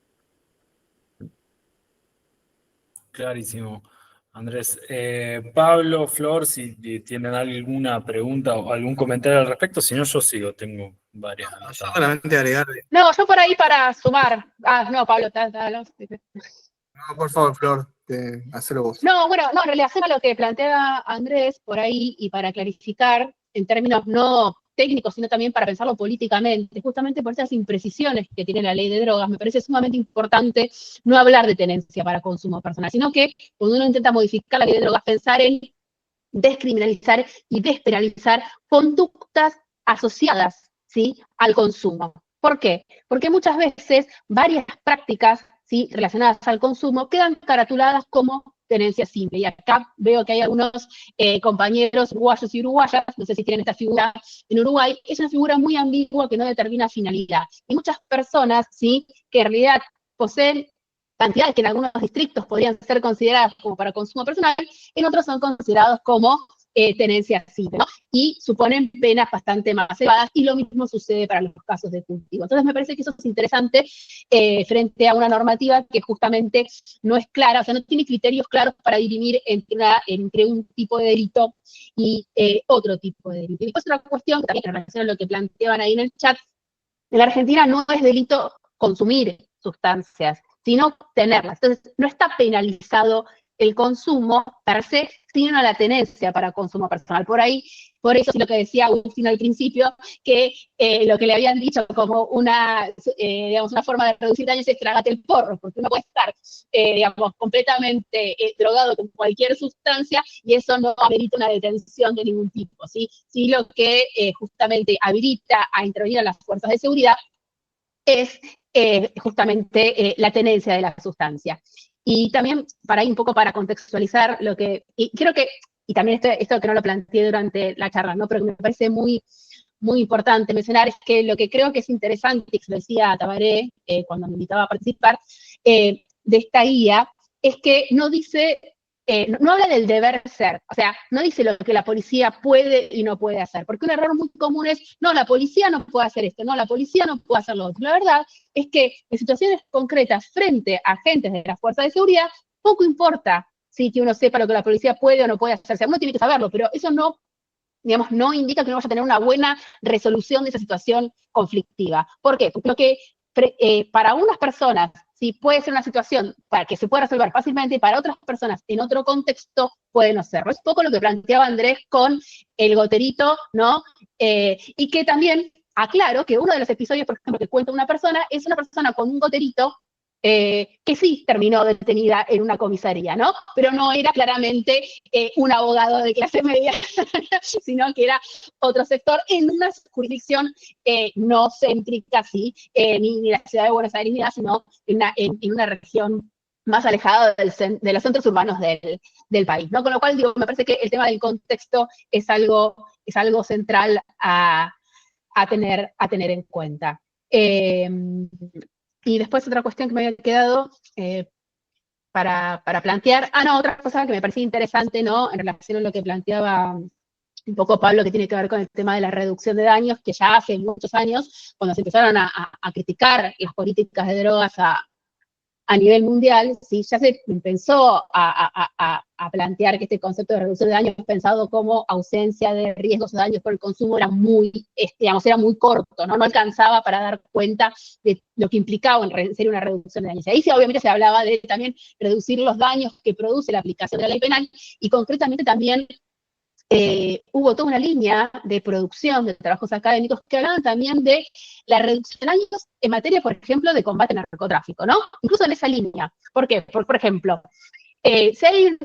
Clarísimo, Andrés. Pablo, Flor, si tienen alguna pregunta o algún comentario al respecto, si no yo sigo, tengo varias. Yo solamente agregar. No, yo por ahí para sumar. Ah, no, Pablo, no. No, por favor, Flor, hacelo vos. No, bueno, no, en relación a lo que plantea Andrés por ahí, y para clarificar, en términos no técnicos, sino también para pensarlo políticamente, justamente por esas imprecisiones que tiene la ley de drogas, me parece sumamente importante no hablar de tenencia para consumo personal, sino que cuando uno intenta modificar la ley de drogas, pensar en descriminalizar y despenalizar conductas asociadas, ¿sí?, al consumo. ¿Por qué? Porque muchas veces varias prácticas, ¿sí?, relacionadas al consumo quedan caratuladas como tenencia simple. Y acá veo que hay algunos compañeros uruguayos y uruguayas, no sé si tienen esta figura en Uruguay, es una figura muy ambigua que no determina finalidad. Y muchas personas, ¿sí?, que en realidad poseen cantidades que en algunos distritos podrían ser consideradas como para consumo personal, en otros son considerados como tenencia simple, ¿no? Y suponen penas bastante más elevadas, y lo mismo sucede para los casos de cultivo. Entonces me parece que eso es interesante frente a una normativa que justamente no es clara, o sea, no tiene criterios claros para dirimir entre un tipo de delito y otro tipo de delito. Y después otra cuestión, que también en relación a lo que planteaban ahí en el chat, en la Argentina no es delito consumir sustancias, sino tenerlas. Entonces, no está penalizado el consumo per se, sino la tenencia para consumo personal. Por eso es lo que decía Agustín al principio, que lo que le habían dicho como digamos, una forma de reducir daños es trágate el porro, porque uno puede estar, digamos, completamente drogado con cualquier sustancia, y eso no amerita una detención de ningún tipo, ¿sí? Sí, lo que justamente habilita a intervenir a las fuerzas de seguridad es justamente la tenencia de la sustancia. Y también, para ahí un poco para contextualizar lo que, y creo que, y también esto que no lo planteé durante la charla, ¿no?, pero que me parece muy, muy importante mencionar, es que lo que creo que es interesante, y que se lo decía a Tabaré cuando me invitaba a participar, de esta guía, es que no dice, no habla del deber ser, o sea, no dice lo que la policía puede y no puede hacer, porque un error muy común es, no, la policía no puede hacer esto, no, la policía no puede hacer lo otro. La verdad es que en situaciones concretas frente a agentes de la fuerza de seguridad, poco importa si que uno sepa lo que la policía puede o no puede hacer, o sea, uno tiene que saberlo, pero eso no, digamos, no indica que uno vaya a tener una buena resolución de esa situación conflictiva. ¿Por qué? Porque lo que para unas personas sí puede ser una situación para que se pueda resolver fácilmente, y para otras personas en otro contexto puede no serlo. Es poco lo que planteaba Andrés con el goterito, ¿no? Y que también aclaro que uno de los episodios, por ejemplo, que cuenta una persona, es una persona con un goterito que sí terminó detenida en una comisaría, ¿no? Pero no era claramente un abogado de clase media, sino que era otro sector en una jurisdicción no céntrica, sí, ni la ciudad de Buenos Aires, ni nada, sino en una región más alejada de los centros urbanos del país, ¿no? Con lo cual, digo, me parece que el tema del contexto es algo central a tener en cuenta. Y después otra cuestión que me había quedado para plantear, otra cosa que me parecía interesante, ¿no?, en relación a lo que planteaba un poco Pablo, que tiene que ver con el tema de la reducción de daños, que ya hace muchos años, cuando se empezaron a criticar las políticas de drogas a nivel mundial, ¿sí?, ya se empezó a plantear que este concepto de reducción de daños pensado como ausencia de riesgos o daños por el consumo era muy, digamos, era muy corto, ¿no? No alcanzaba para dar cuenta de lo que implicaba en serio una reducción de daños. Y ahí obviamente se hablaba de también reducir los daños que produce la aplicación de la ley penal, y concretamente también hubo toda una línea de producción de trabajos académicos que hablaban también de la reducción de daños en materia, por ejemplo, de combate al narcotráfico, ¿no? Incluso en esa línea. ¿Por qué? Por ejemplo, si hay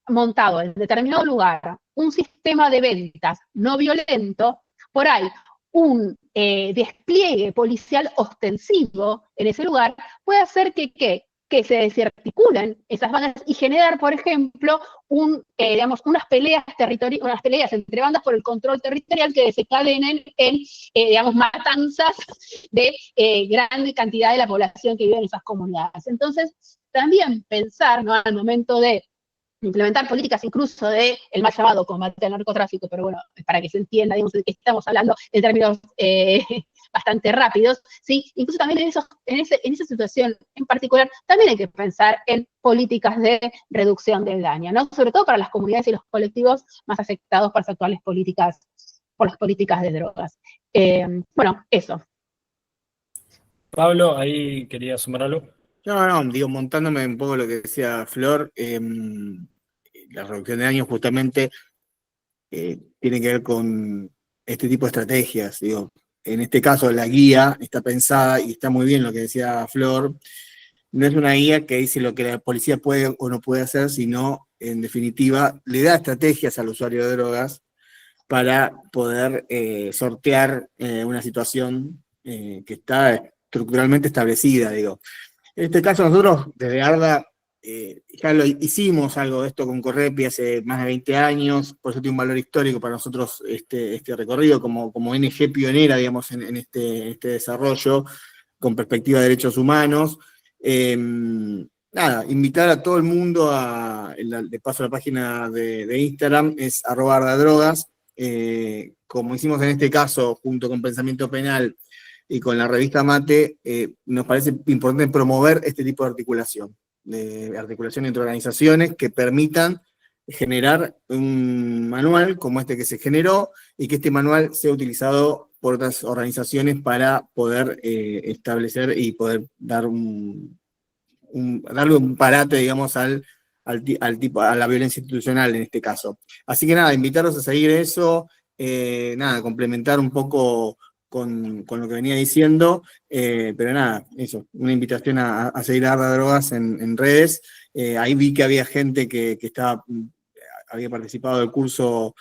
montado en determinado lugar un sistema de ventas no violento, por ahí un despliegue policial ostensivo en ese lugar puede hacer que se desarticulen esas bandas y generar, por ejemplo, digamos, unas peleas entre bandas por el control territorial que desencadenen en, digamos, matanzas de grande cantidad de la población que vive en esas comunidades. Entonces, también pensar, ¿no?, al momento de implementar políticas incluso de el mal llamado combate al narcotráfico, pero bueno, para que se entienda, digamos, de que estamos hablando en términos bastante rápidos, ¿sí? Incluso también en esa situación en particular, también hay que pensar en políticas de reducción del daño, ¿no? Sobre todo para las comunidades y los colectivos más afectados por las actuales políticas, por las políticas de drogas. Bueno, eso. Pablo, ahí quería sumar algo. No, digo, montándome un poco lo que decía Flor, la reducción de daños justamente tiene que ver con este tipo de estrategias. Digo, en este caso la guía está pensada y está muy bien lo que decía Flor. No es una guía que dice lo que la policía puede o no puede hacer, sino, en definitiva, le da estrategias al usuario de drogas para poder sortear una situación que está estructuralmente establecida, digo. En este caso nosotros desde ARDA ya lo hicimos algo de esto con Correpi hace más de 20 años, por eso tiene un valor histórico para nosotros este recorrido como ONG pionera, digamos, en este desarrollo con perspectiva de derechos humanos. Nada, invitar a todo el mundo de paso a la página de Instagram, es @ardadrogas, como hicimos en este caso, junto con Pensamiento Penal y con la revista Mate, nos parece importante promover este tipo de articulación entre organizaciones que permitan generar un manual como este que se generó, y que este manual sea utilizado por otras organizaciones para poder establecer y poder dar darle un parate, digamos, a la violencia institucional en este caso. Así que nada, invitarlos a seguir eso, nada, complementar un poco con lo que venía diciendo, pero nada, eso, una invitación a seguir a Arda Drogas en redes. Ahí vi que había gente que había participado del curso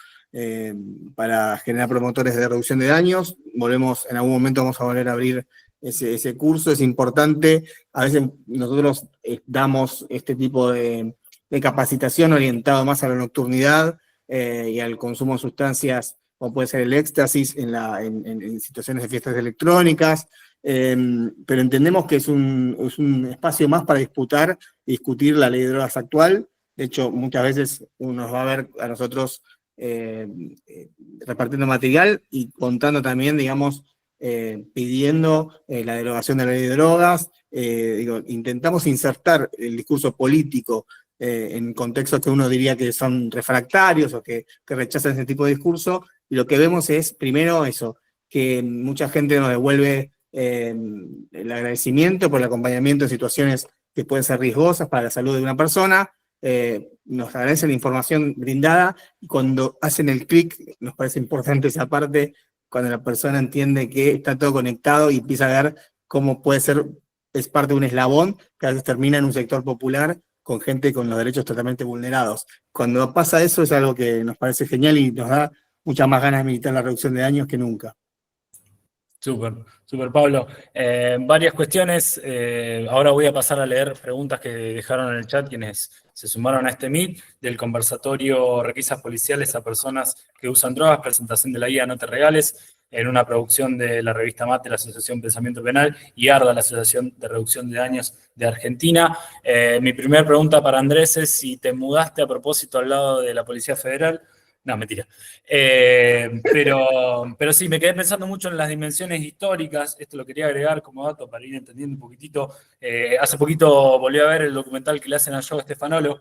para generar promotores de reducción de daños. En algún momento vamos a volver a abrir ese curso, es importante. A veces nosotros damos este tipo de capacitación orientado más a la nocturnidad y al consumo de sustancias, como puede ser el éxtasis en situaciones de fiestas electrónicas, pero entendemos que es un espacio más para discutir la ley de drogas actual. De hecho, muchas veces uno nos va a ver a nosotros repartiendo material y contando también, digamos, pidiendo la derogación de la ley de drogas. Intentamos insertar el discurso político en contextos que uno diría que son refractarios o que rechazan ese tipo de discurso, y lo que vemos es, primero, eso, que mucha gente nos devuelve el agradecimiento por el acompañamiento en situaciones que pueden ser riesgosas para la salud de una persona. Nos agradecen la información brindada, y cuando hacen el clic, nos parece importante esa parte, cuando la persona entiende que está todo conectado y empieza a ver cómo es parte de un eslabón que a veces termina en un sector popular con gente con los derechos totalmente vulnerados. Cuando pasa eso es algo que nos parece genial y nos da muchas más ganas de militar la reducción de daños que nunca. Súper, Pablo. Varias cuestiones. Ahora voy a pasar a leer preguntas que dejaron en el chat quienes se sumaron a este Meet del conversatorio Requisas Policiales a Personas que Usan Drogas, presentación de la guía No Te Regales, en una producción de la revista Mate, la Asociación Pensamiento Penal, y ARDA, la Asociación de Reducción de Daños de Argentina. Mi primera pregunta para Andrés es si te mudaste a propósito al lado de la Policía Federal. No, mentira. Pero sí, me quedé pensando mucho en las dimensiones históricas. Esto lo quería agregar como dato para ir entendiendo un poquitito. Hace poquito volví a ver el documental que le hacen a Joe Stefanolo.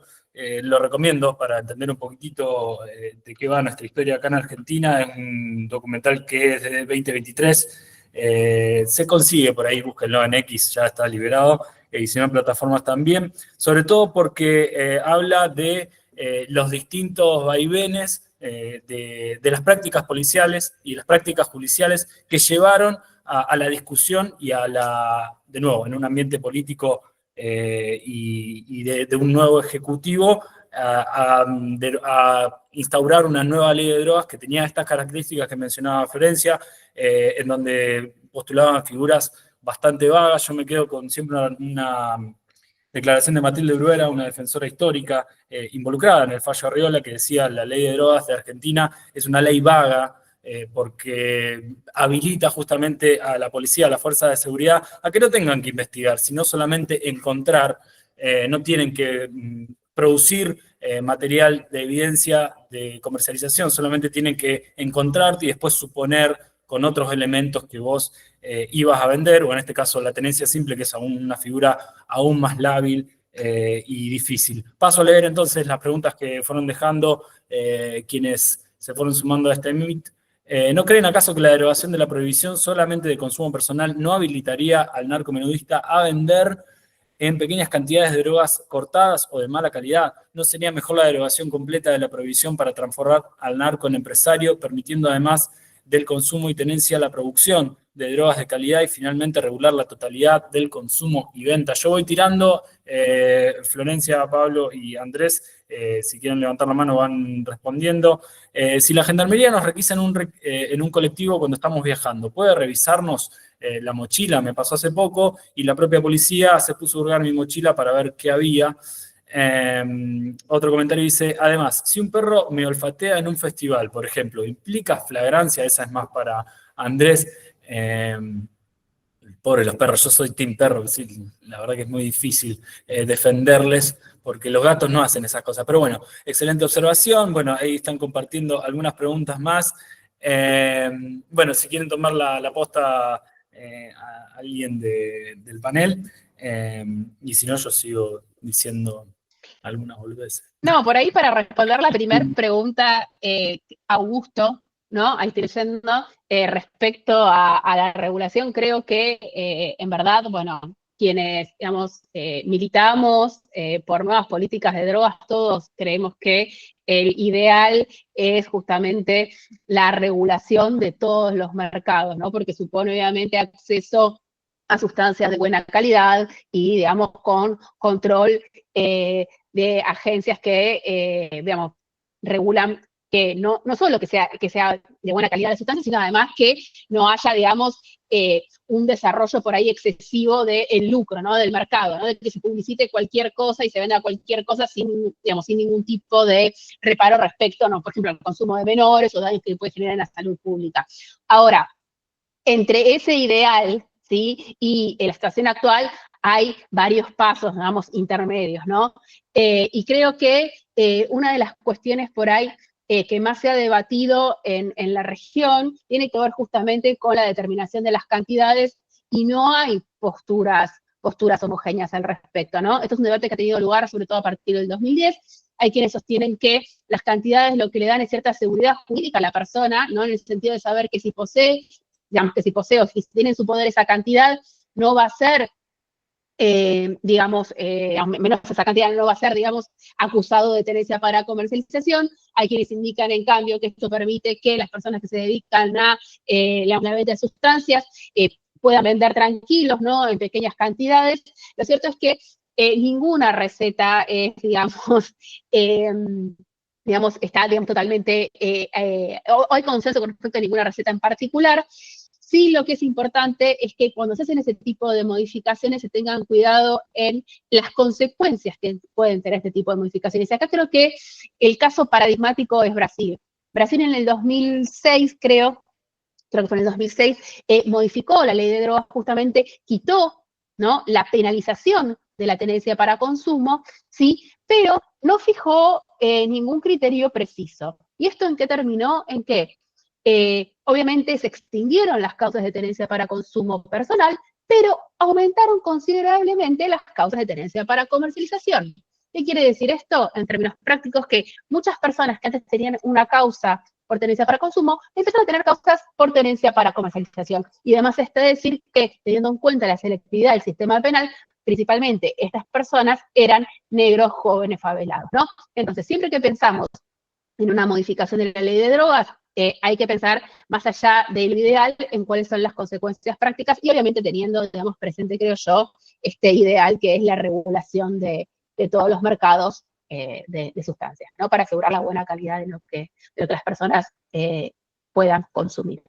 Lo recomiendo para entender un poquitito de qué va nuestra historia acá en Argentina. Es un documental que es de 2023. Se consigue por ahí, búsquenlo en X, ya está liberado. Y si no, en plataformas también. Sobre todo porque habla de los distintos vaivenes de las prácticas policiales y las prácticas judiciales que llevaron a la discusión y de nuevo, en un ambiente político y de un nuevo ejecutivo, a instaurar una nueva ley de drogas que tenía estas características que mencionaba Florencia, en donde postulaban figuras bastante vagas. Yo me quedo con siempre una declaración de Matilde Bruera, una defensora histórica involucrada en el fallo Arriola, que decía: la ley de drogas de Argentina es una ley vaga porque habilita justamente a la policía, a la fuerza de seguridad, a que no tengan que investigar, sino solamente encontrar. No tienen que producir material de evidencia de comercialización, solamente tienen que encontrarte y después suponer con otros elementos que vos ibas a vender, o en este caso la tenencia simple, que es una figura aún más lábil y difícil. Paso a leer entonces las preguntas que fueron dejando quienes se fueron sumando a este Meet. ¿No creen acaso que la derogación de la prohibición solamente de consumo personal no habilitaría al narcomenudista a vender en pequeñas cantidades de drogas cortadas o de mala calidad? ¿No sería mejor la derogación completa de la prohibición para transformar al narco en empresario, permitiendo además del consumo y tenencia la producción de drogas de calidad y finalmente regular la totalidad del consumo y venta? Yo voy tirando, Florencia, Pablo y Andrés, si quieren levantar la mano van respondiendo. Si la gendarmería nos requisa en un colectivo cuando estamos viajando, ¿puede revisarnos la mochila? Me pasó hace poco y la propia policía se puso a hurgar mi mochila para ver qué había. Otro comentario dice, además, si un perro me olfatea en un festival, por ejemplo, ¿implica flagrancia? Esa es más para Andrés. Pobre los perros, yo soy team perro, sí, la verdad que es muy difícil defenderles porque los gatos no hacen esas cosas. Pero bueno, excelente observación. Bueno, ahí están compartiendo algunas preguntas más. Bueno, si quieren tomar la posta a alguien del panel, y si no, yo sigo diciendo algunas boludeces. No, por ahí para responder la primera pregunta, Augusto, ¿no? Ahí estoy leyendo, respecto a la regulación, creo que en verdad, bueno, quienes, digamos, militamos por nuevas políticas de drogas, todos creemos que el ideal es justamente la regulación de todos los mercados, ¿no? Porque supone obviamente acceso a sustancias de buena calidad y, digamos, con control de agencias que, digamos, regulan que no solo que sea de buena calidad de sustancias, sino además que no haya, digamos, un desarrollo por ahí excesivo del lucro, ¿no? Del mercado, ¿no? De que se publicite cualquier cosa y se venda cualquier cosa sin, digamos, sin ningún tipo de reparo respecto, ¿no? Por ejemplo, al consumo de menores o daños que puede generar en la salud pública. Ahora, entre ese ideal, ¿sí? Y la situación actual hay varios pasos, digamos, intermedios, ¿no? Y creo que una de las cuestiones por ahí que más se ha debatido en la región tiene que ver justamente con la determinación de las cantidades y no hay posturas homogéneas al respecto, ¿no? Esto es un debate que ha tenido lugar sobre todo a partir del 2010. Hay quienes sostienen que las cantidades lo que le dan es cierta seguridad jurídica a la persona, ¿no? En el sentido de saber que si posee, digamos que si posee o si tiene en su poder esa cantidad, no va a ser digamos, menos esa cantidad no va a ser, digamos, acusado de tenencia para comercialización. Hay quienes indican, en cambio, que esto permite que las personas que se dedican a la venta de sustancias puedan vender tranquilos, ¿no? En pequeñas cantidades. Lo cierto es que ninguna receta es, digamos, está, digamos, totalmente, hay consenso con respecto a ninguna receta en particular. Sí, lo que es importante es que cuando se hacen ese tipo de modificaciones se tengan cuidado en las consecuencias que pueden tener este tipo de modificaciones. Y acá creo que el caso paradigmático es Brasil. Brasil en el 2006, creo que fue en el 2006, modificó la ley de drogas, justamente quitó, ¿no?, la penalización de la tenencia para consumo, ¿sí? Pero no fijó ningún criterio preciso. ¿Y esto en qué terminó? En que obviamente se extinguieron las causas de tenencia para consumo personal, pero aumentaron considerablemente las causas de tenencia para comercialización. ¿Qué quiere decir esto? En términos prácticos, que muchas personas que antes tenían una causa por tenencia para consumo, empezaron a tener causas por tenencia para comercialización. Y además está decir que, teniendo en cuenta la selectividad del sistema penal, principalmente estas personas eran negros jóvenes favelados, ¿no? Entonces, siempre que pensamos en una modificación de la ley de drogas, hay que pensar más allá del ideal en cuáles son las consecuencias prácticas y obviamente teniendo, digamos, presente, creo yo, este ideal que es la regulación de todos los mercados de sustancias, ¿no? Para asegurar la buena calidad de lo que otras personas puedan consumir.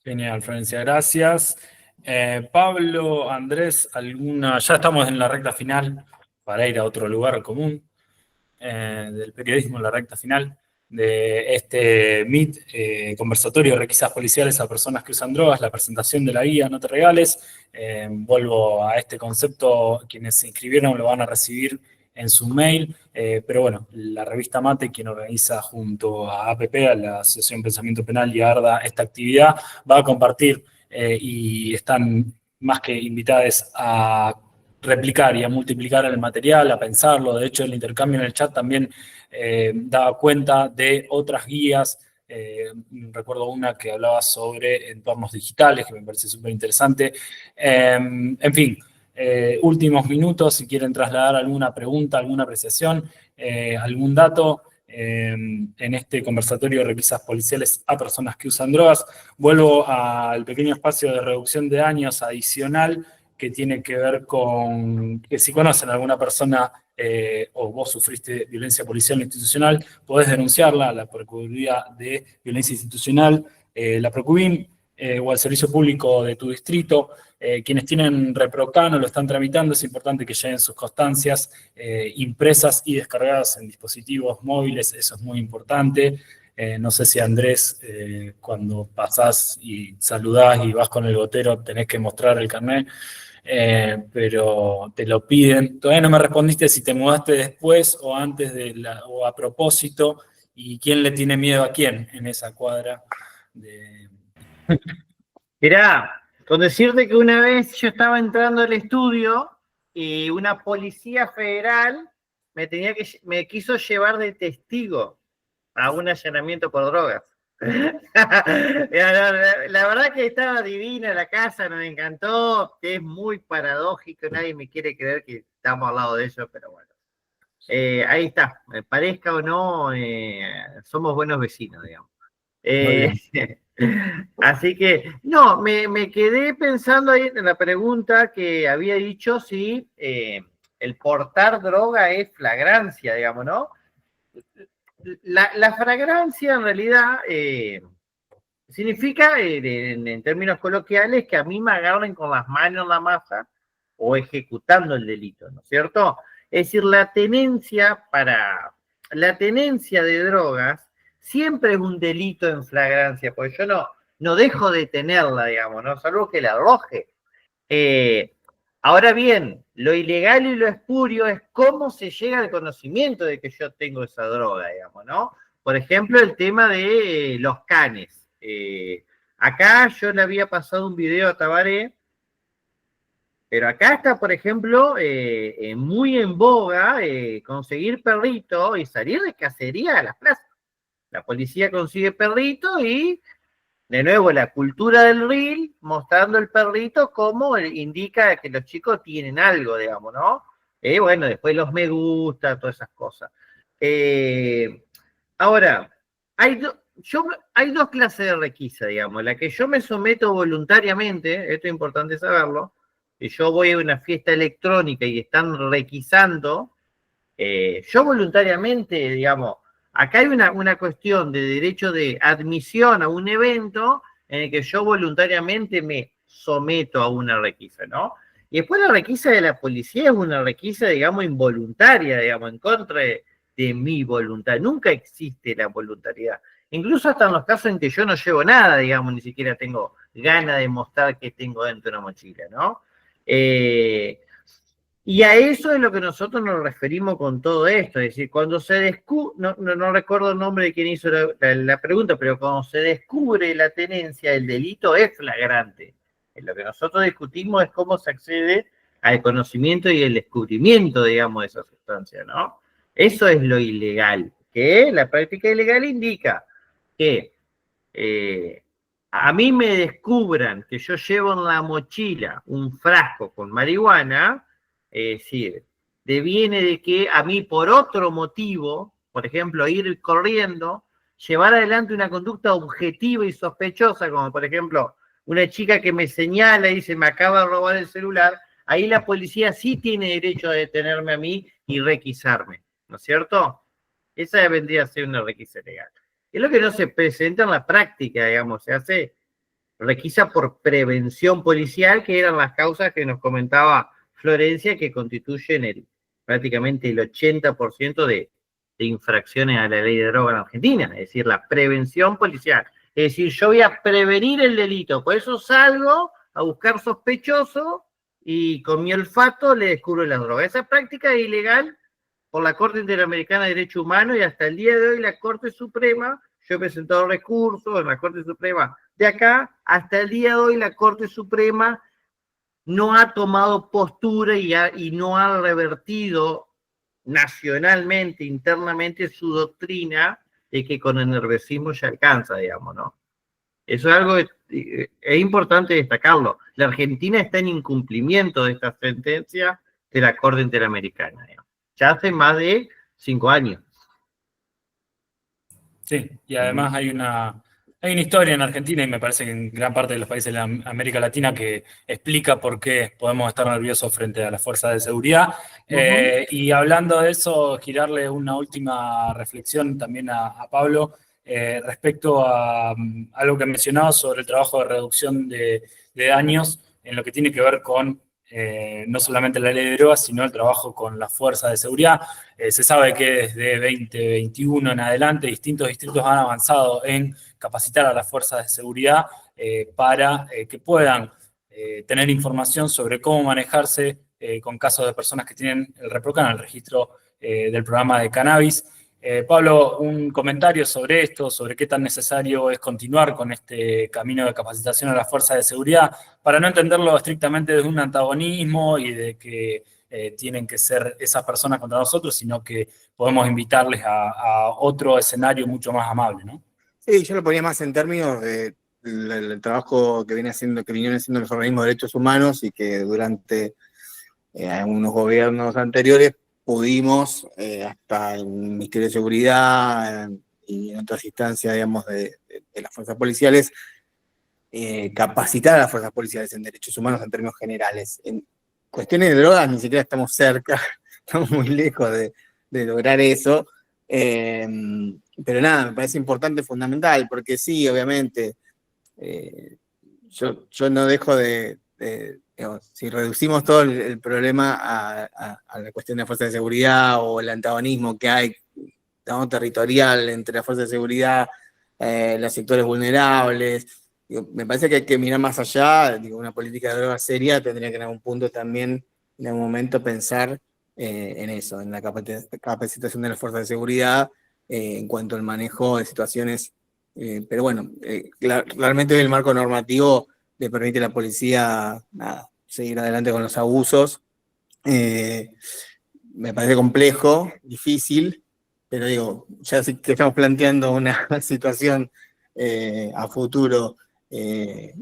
Genial, Florencia, gracias. Pablo, Andrés, ya estamos en la recta final para ir a otro lugar común del periodismo, en la recta final de este Meet, conversatorio de requisas policiales a personas que usan drogas, la presentación de la guía No Te Regales. Vuelvo a este concepto, quienes se inscribieron lo van a recibir en su mail, pero bueno, la revista Mate, quien organiza junto a APP, a la Asociación Pensamiento Penal y a ARDA, esta actividad, va a compartir y están más que invitadas a replicar y a multiplicar el material, a pensarlo. De hecho, el intercambio en el chat también da cuenta de otras guías. Recuerdo una que hablaba sobre entornos digitales, que me parece súper interesante. En fin, últimos minutos, si quieren trasladar alguna pregunta, alguna apreciación, algún dato en este conversatorio de requisas policiales a personas que usan drogas. Vuelvo al pequeño espacio de reducción de daños adicional que tiene que ver con que si conocen a alguna persona o vos sufriste violencia policial institucional, podés denunciarla a la Procuraduría de Violencia Institucional, la Procubin, o al servicio público de tu distrito. Quienes tienen ReproCan o lo están tramitando, es importante que lleven sus constancias impresas y descargadas en dispositivos móviles, eso es muy importante. No sé si Andrés, cuando pasás y saludás y vas con el gotero, tenés que mostrar el carnet, pero te lo piden. Todavía no me respondiste si te mudaste después o antes o a propósito, y quién le tiene miedo a quién en esa cuadra. Mirá, con decirte que una vez yo estaba entrando al estudio y una policía federal me quiso llevar de testigo a un allanamiento por drogas. La verdad que estaba divina la casa, nos encantó, es muy paradójico, nadie me quiere creer que estamos al lado de ellos, pero bueno. Ahí está, parezca o no, somos buenos vecinos, digamos. Así que, no, me quedé pensando ahí en la pregunta que había dicho si el portar droga es flagrancia, digamos, ¿no? La flagrancia en realidad significa, en términos coloquiales, que a mí me agarren con las manos en la masa o ejecutando el delito, ¿no es cierto? Es decir, la tenencia de drogas siempre es un delito en flagrancia, porque yo no dejo de tenerla, digamos, ¿no? Salvo que la arroje. Ahora bien, lo ilegal y lo espurio es cómo se llega al conocimiento de que yo tengo esa droga, digamos, ¿no? Por ejemplo, el tema de los canes. Acá yo le había pasado un video a Tabaré, pero acá está, por ejemplo, muy en boga conseguir perrito y salir de cacería a las plazas. La policía consigue perrito y, de nuevo, la cultura del reel, mostrando el perrito como indica que los chicos tienen algo, digamos, ¿no? Bueno, después los me gusta, todas esas cosas. Ahora, hay dos clases de requisa, digamos. La que yo me someto voluntariamente, esto es importante saberlo, si yo voy a una fiesta electrónica y están requisando, yo voluntariamente, digamos, acá hay una cuestión de derecho de admisión a un evento en el que yo voluntariamente me someto a una requisa, ¿no? Y después la requisa de la policía es una requisa, digamos, involuntaria, digamos, en contra de mi voluntad. Nunca existe la voluntariedad. Incluso hasta en los casos en que yo no llevo nada, digamos, ni siquiera tengo ganas de mostrar que tengo dentro de una mochila, ¿no? Y a eso es lo que nosotros nos referimos con todo esto, es decir, cuando se descubre, no recuerdo el nombre de quien hizo la pregunta, pero cuando se descubre la tenencia, el delito es flagrante. Lo que nosotros discutimos es cómo se accede al conocimiento y el descubrimiento, digamos, de esa sustancia, ¿no? Eso es lo ilegal, que la práctica ilegal indica que a mí me descubran que yo llevo en la mochila un frasco con marihuana, es decir, deviene de que a mí por otro motivo, por ejemplo, ir corriendo, llevar adelante una conducta objetiva y sospechosa, como por ejemplo, una chica que me señala y dice, me acaba de robar el celular, ahí la policía sí tiene derecho a detenerme a mí y requisarme, ¿no es cierto? Esa vendría a ser una requisa legal. Es lo que no se presenta en la práctica, digamos, se hace requisa por prevención policial, que eran las causas que nos comentaba Florencia, que constituyen prácticamente el 80% de infracciones a la ley de droga en Argentina, es decir, la prevención policial. Es decir, yo voy a prevenir el delito, por eso salgo a buscar sospechoso y con mi olfato le descubro las drogas. Esa práctica es ilegal por la Corte Interamericana de Derechos Humanos y hasta el día de hoy la Corte Suprema, yo he presentado recursos en la Corte Suprema de acá, hasta el día de hoy la Corte Suprema no ha tomado postura y no ha revertido nacionalmente, internamente, su doctrina de que con el nerviosismo ya alcanza, digamos, ¿no? Eso es algo que es importante destacarlo. La Argentina está en incumplimiento de esta sentencia de la Corte Interamericana, digamos. Ya hace más de 5 años. Sí, y además hay una historia en Argentina y me parece que en gran parte de los países de la América Latina que explica por qué podemos estar nerviosos frente a las fuerzas de seguridad. Y hablando de eso, girarle una última reflexión también a Pablo respecto a algo que mencionaba sobre el trabajo de reducción de daños en lo que tiene que ver con no solamente la ley de drogas, sino el trabajo con las fuerzas de seguridad. Se sabe que desde 2021 en adelante distintos distritos han avanzado en capacitar a las fuerzas de seguridad para que puedan tener información sobre cómo manejarse con casos de personas que tienen el REPROCAN, el registro del programa de cannabis. Pablo, un comentario sobre esto, sobre qué tan necesario es continuar con este camino de capacitación a las fuerzas de seguridad, para no entenderlo estrictamente desde un antagonismo y de que tienen que ser esas personas contra nosotros, sino que podemos invitarles a otro escenario mucho más amable, ¿no? Sí, yo lo ponía más en términos del trabajo que vinieron haciendo los organismos de derechos humanos y que durante algunos gobiernos anteriores pudimos, hasta el Ministerio de Seguridad y en otras instancias, digamos, de las fuerzas policiales, capacitar a las fuerzas policiales en derechos humanos en términos generales. En cuestiones de drogas ni siquiera estamos cerca, estamos muy lejos de lograr eso. Pero nada, me parece importante, fundamental, porque sí, obviamente, yo no dejo digamos, si reducimos todo el problema a la cuestión de la fuerza de seguridad o el antagonismo que hay, digamos, territorial entre la fuerza de seguridad, los sectores vulnerables, me parece que hay que mirar más allá. Una política de drogas seria tendría que en algún punto también, en algún momento, pensar en eso, en la capacitación de las fuerzas de seguridad en cuanto al manejo de situaciones. Pero bueno, realmente el marco normativo le permite a la policía seguir adelante con los abusos. Me parece complejo, difícil, pero digo, ya sí que estamos planteando una situación a futuro, que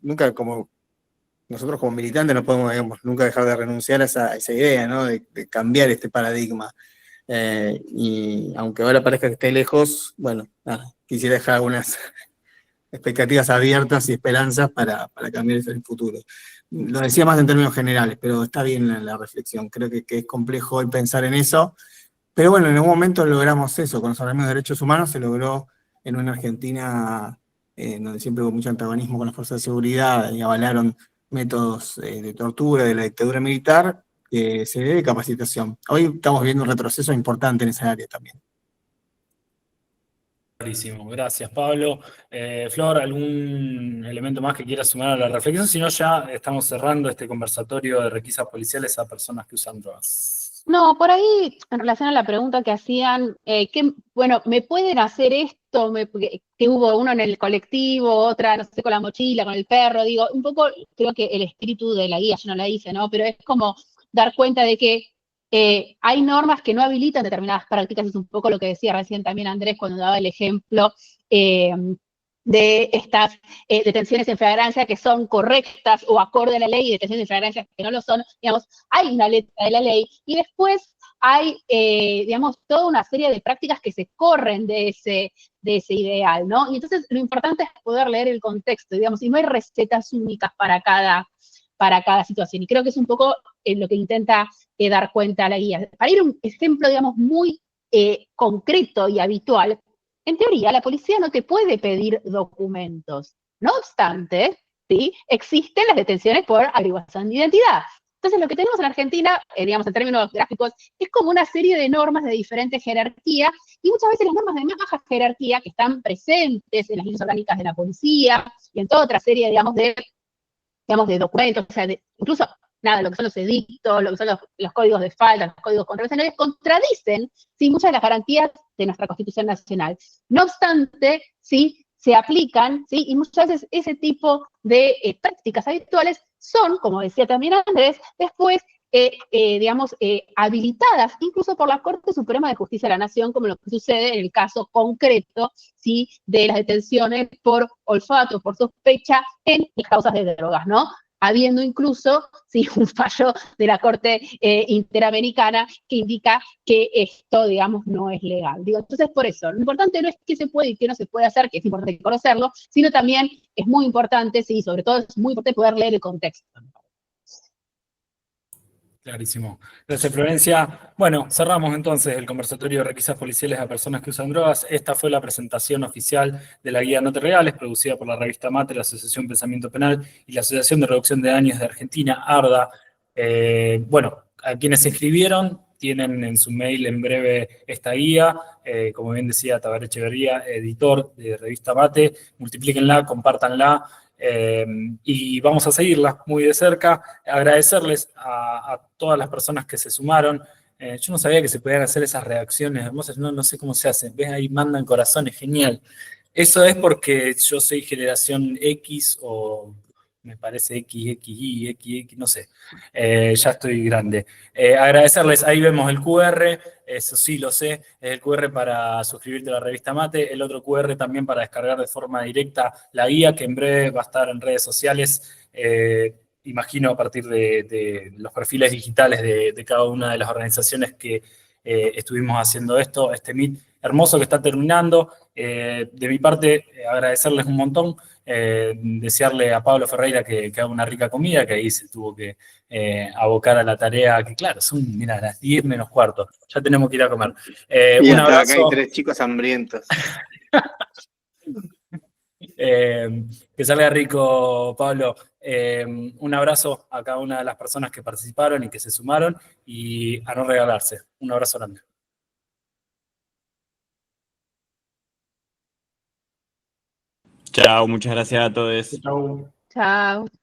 nunca como nosotros como militantes no podemos, digamos, nunca dejar de renunciar a esa idea, ¿no? De cambiar este paradigma. Y aunque ahora parezca que esté lejos, bueno, quisiera dejar algunas expectativas abiertas y esperanzas para cambiar eso en el futuro. Lo decía más en términos generales, pero está bien la reflexión. Creo que es complejo hoy pensar en eso, pero bueno, en algún momento logramos eso. Con los organismos de derechos humanos se logró en una Argentina donde siempre hubo mucho antagonismo con las fuerzas de seguridad y avalaron métodos de tortura de la dictadura militar, que se debe capacitación. Hoy estamos viendo un retroceso importante en esa área también. Clarísimo, gracias Pablo. Flor, ¿algún elemento más que quieras sumar a la reflexión? Si no, ya estamos cerrando este conversatorio de requisas policiales a personas que usan drogas. No, por ahí, en relación a la pregunta que hacían, bueno, ¿me pueden hacer esto? Que hubo uno en el colectivo, otra, no sé, con la mochila, con el perro, digo, un poco, creo que el espíritu de la guía, yo no la hice, ¿no? Pero es como dar cuenta de que hay normas que no habilitan determinadas prácticas, es un poco lo que decía recién también Andrés cuando daba el ejemplo de estas detenciones en flagrancia que son correctas o acorde a la ley y detenciones en flagrancia que no lo son. Digamos, hay una letra de la ley y después hay, digamos, toda una serie de prácticas que se corren de ese ideal, ¿no? Y entonces lo importante es poder leer el contexto, digamos, y no hay recetas únicas para cada situación. Y creo que es un poco lo que intenta dar cuenta la guía. Para ir a un ejemplo, digamos, muy concreto y habitual, en teoría, la policía no te puede pedir documentos. No obstante, ¿sí? Existen las detenciones por averiguación de identidad. Entonces, lo que tenemos en Argentina, digamos, en términos gráficos, es como una serie de normas de diferentes jerarquías, y muchas veces las normas de más baja jerarquía, que están presentes en las leyes orgánicas de la policía, y en toda otra serie, digamos, de documentos, o sea, incluso nada, lo que son los edictos, lo que son los códigos de falta, los códigos contravencionales, contradicen, ¿sí?, muchas de las garantías de nuestra Constitución Nacional. No obstante, ¿sí?, se aplican, ¿sí?, y muchas veces ese tipo de prácticas habituales son, como decía también Andrés, después, digamos, habilitadas incluso por la Corte Suprema de Justicia de la Nación, como lo que sucede en el caso concreto, ¿sí?, de las detenciones por olfato, por sospecha en las causas de drogas, ¿no? Habiendo incluso, sí, un fallo de la Corte Interamericana que indica que esto, digamos, no es legal. Digo, entonces, por eso, lo importante no es qué se puede y qué no se puede hacer, que es importante conocerlo, sino también es muy importante, sí, sobre todo es muy importante poder leer el contexto. Clarísimo. Gracias, Florencia. Bueno, cerramos entonces el conversatorio de requisas policiales a personas que usan drogas. Esta fue la presentación oficial de la Guía Notas Reales, producida por la revista Mate, la Asociación Pensamiento Penal y la Asociación de Reducción de Daños de Argentina, ARDA. Bueno, a quienes se inscribieron tienen en su mail en breve esta guía. Como bien decía Tabaré Echeverría, editor de revista Mate, multiplíquenla, compártanla. Y vamos a seguirla muy de cerca. Agradecerles a todas las personas que se sumaron. Yo no sabía que se podían hacer esas reacciones hermosas, no sé cómo se hacen. ¿Ves? Ahí mandan corazones, genial. Eso es porque yo soy generación X o me parece XXI, XX, no sé. Ya estoy grande. Agradecerles, ahí vemos el QR, eso sí lo sé, es el QR para suscribirte a la revista Mate, el otro QR también para descargar de forma directa la guía, que en breve va a estar en redes sociales, imagino a partir de los perfiles digitales de cada una de las organizaciones que estuvimos haciendo este Meet hermoso que está terminando. De mi parte, agradecerles un montón, desearle a Pablo Ferreira que haga una rica comida, que ahí se tuvo que abocar a la tarea, que claro, son, mira, las 10 menos cuarto, ya tenemos que ir a comer. Y Un hasta acá hay abrazo. 3 chicos hambrientos. Que salga rico, Pablo. Un abrazo a cada una de las personas que participaron y que se sumaron, y a no regalarse. Un abrazo grande. Chao, muchas gracias a todos. Chau. Chao.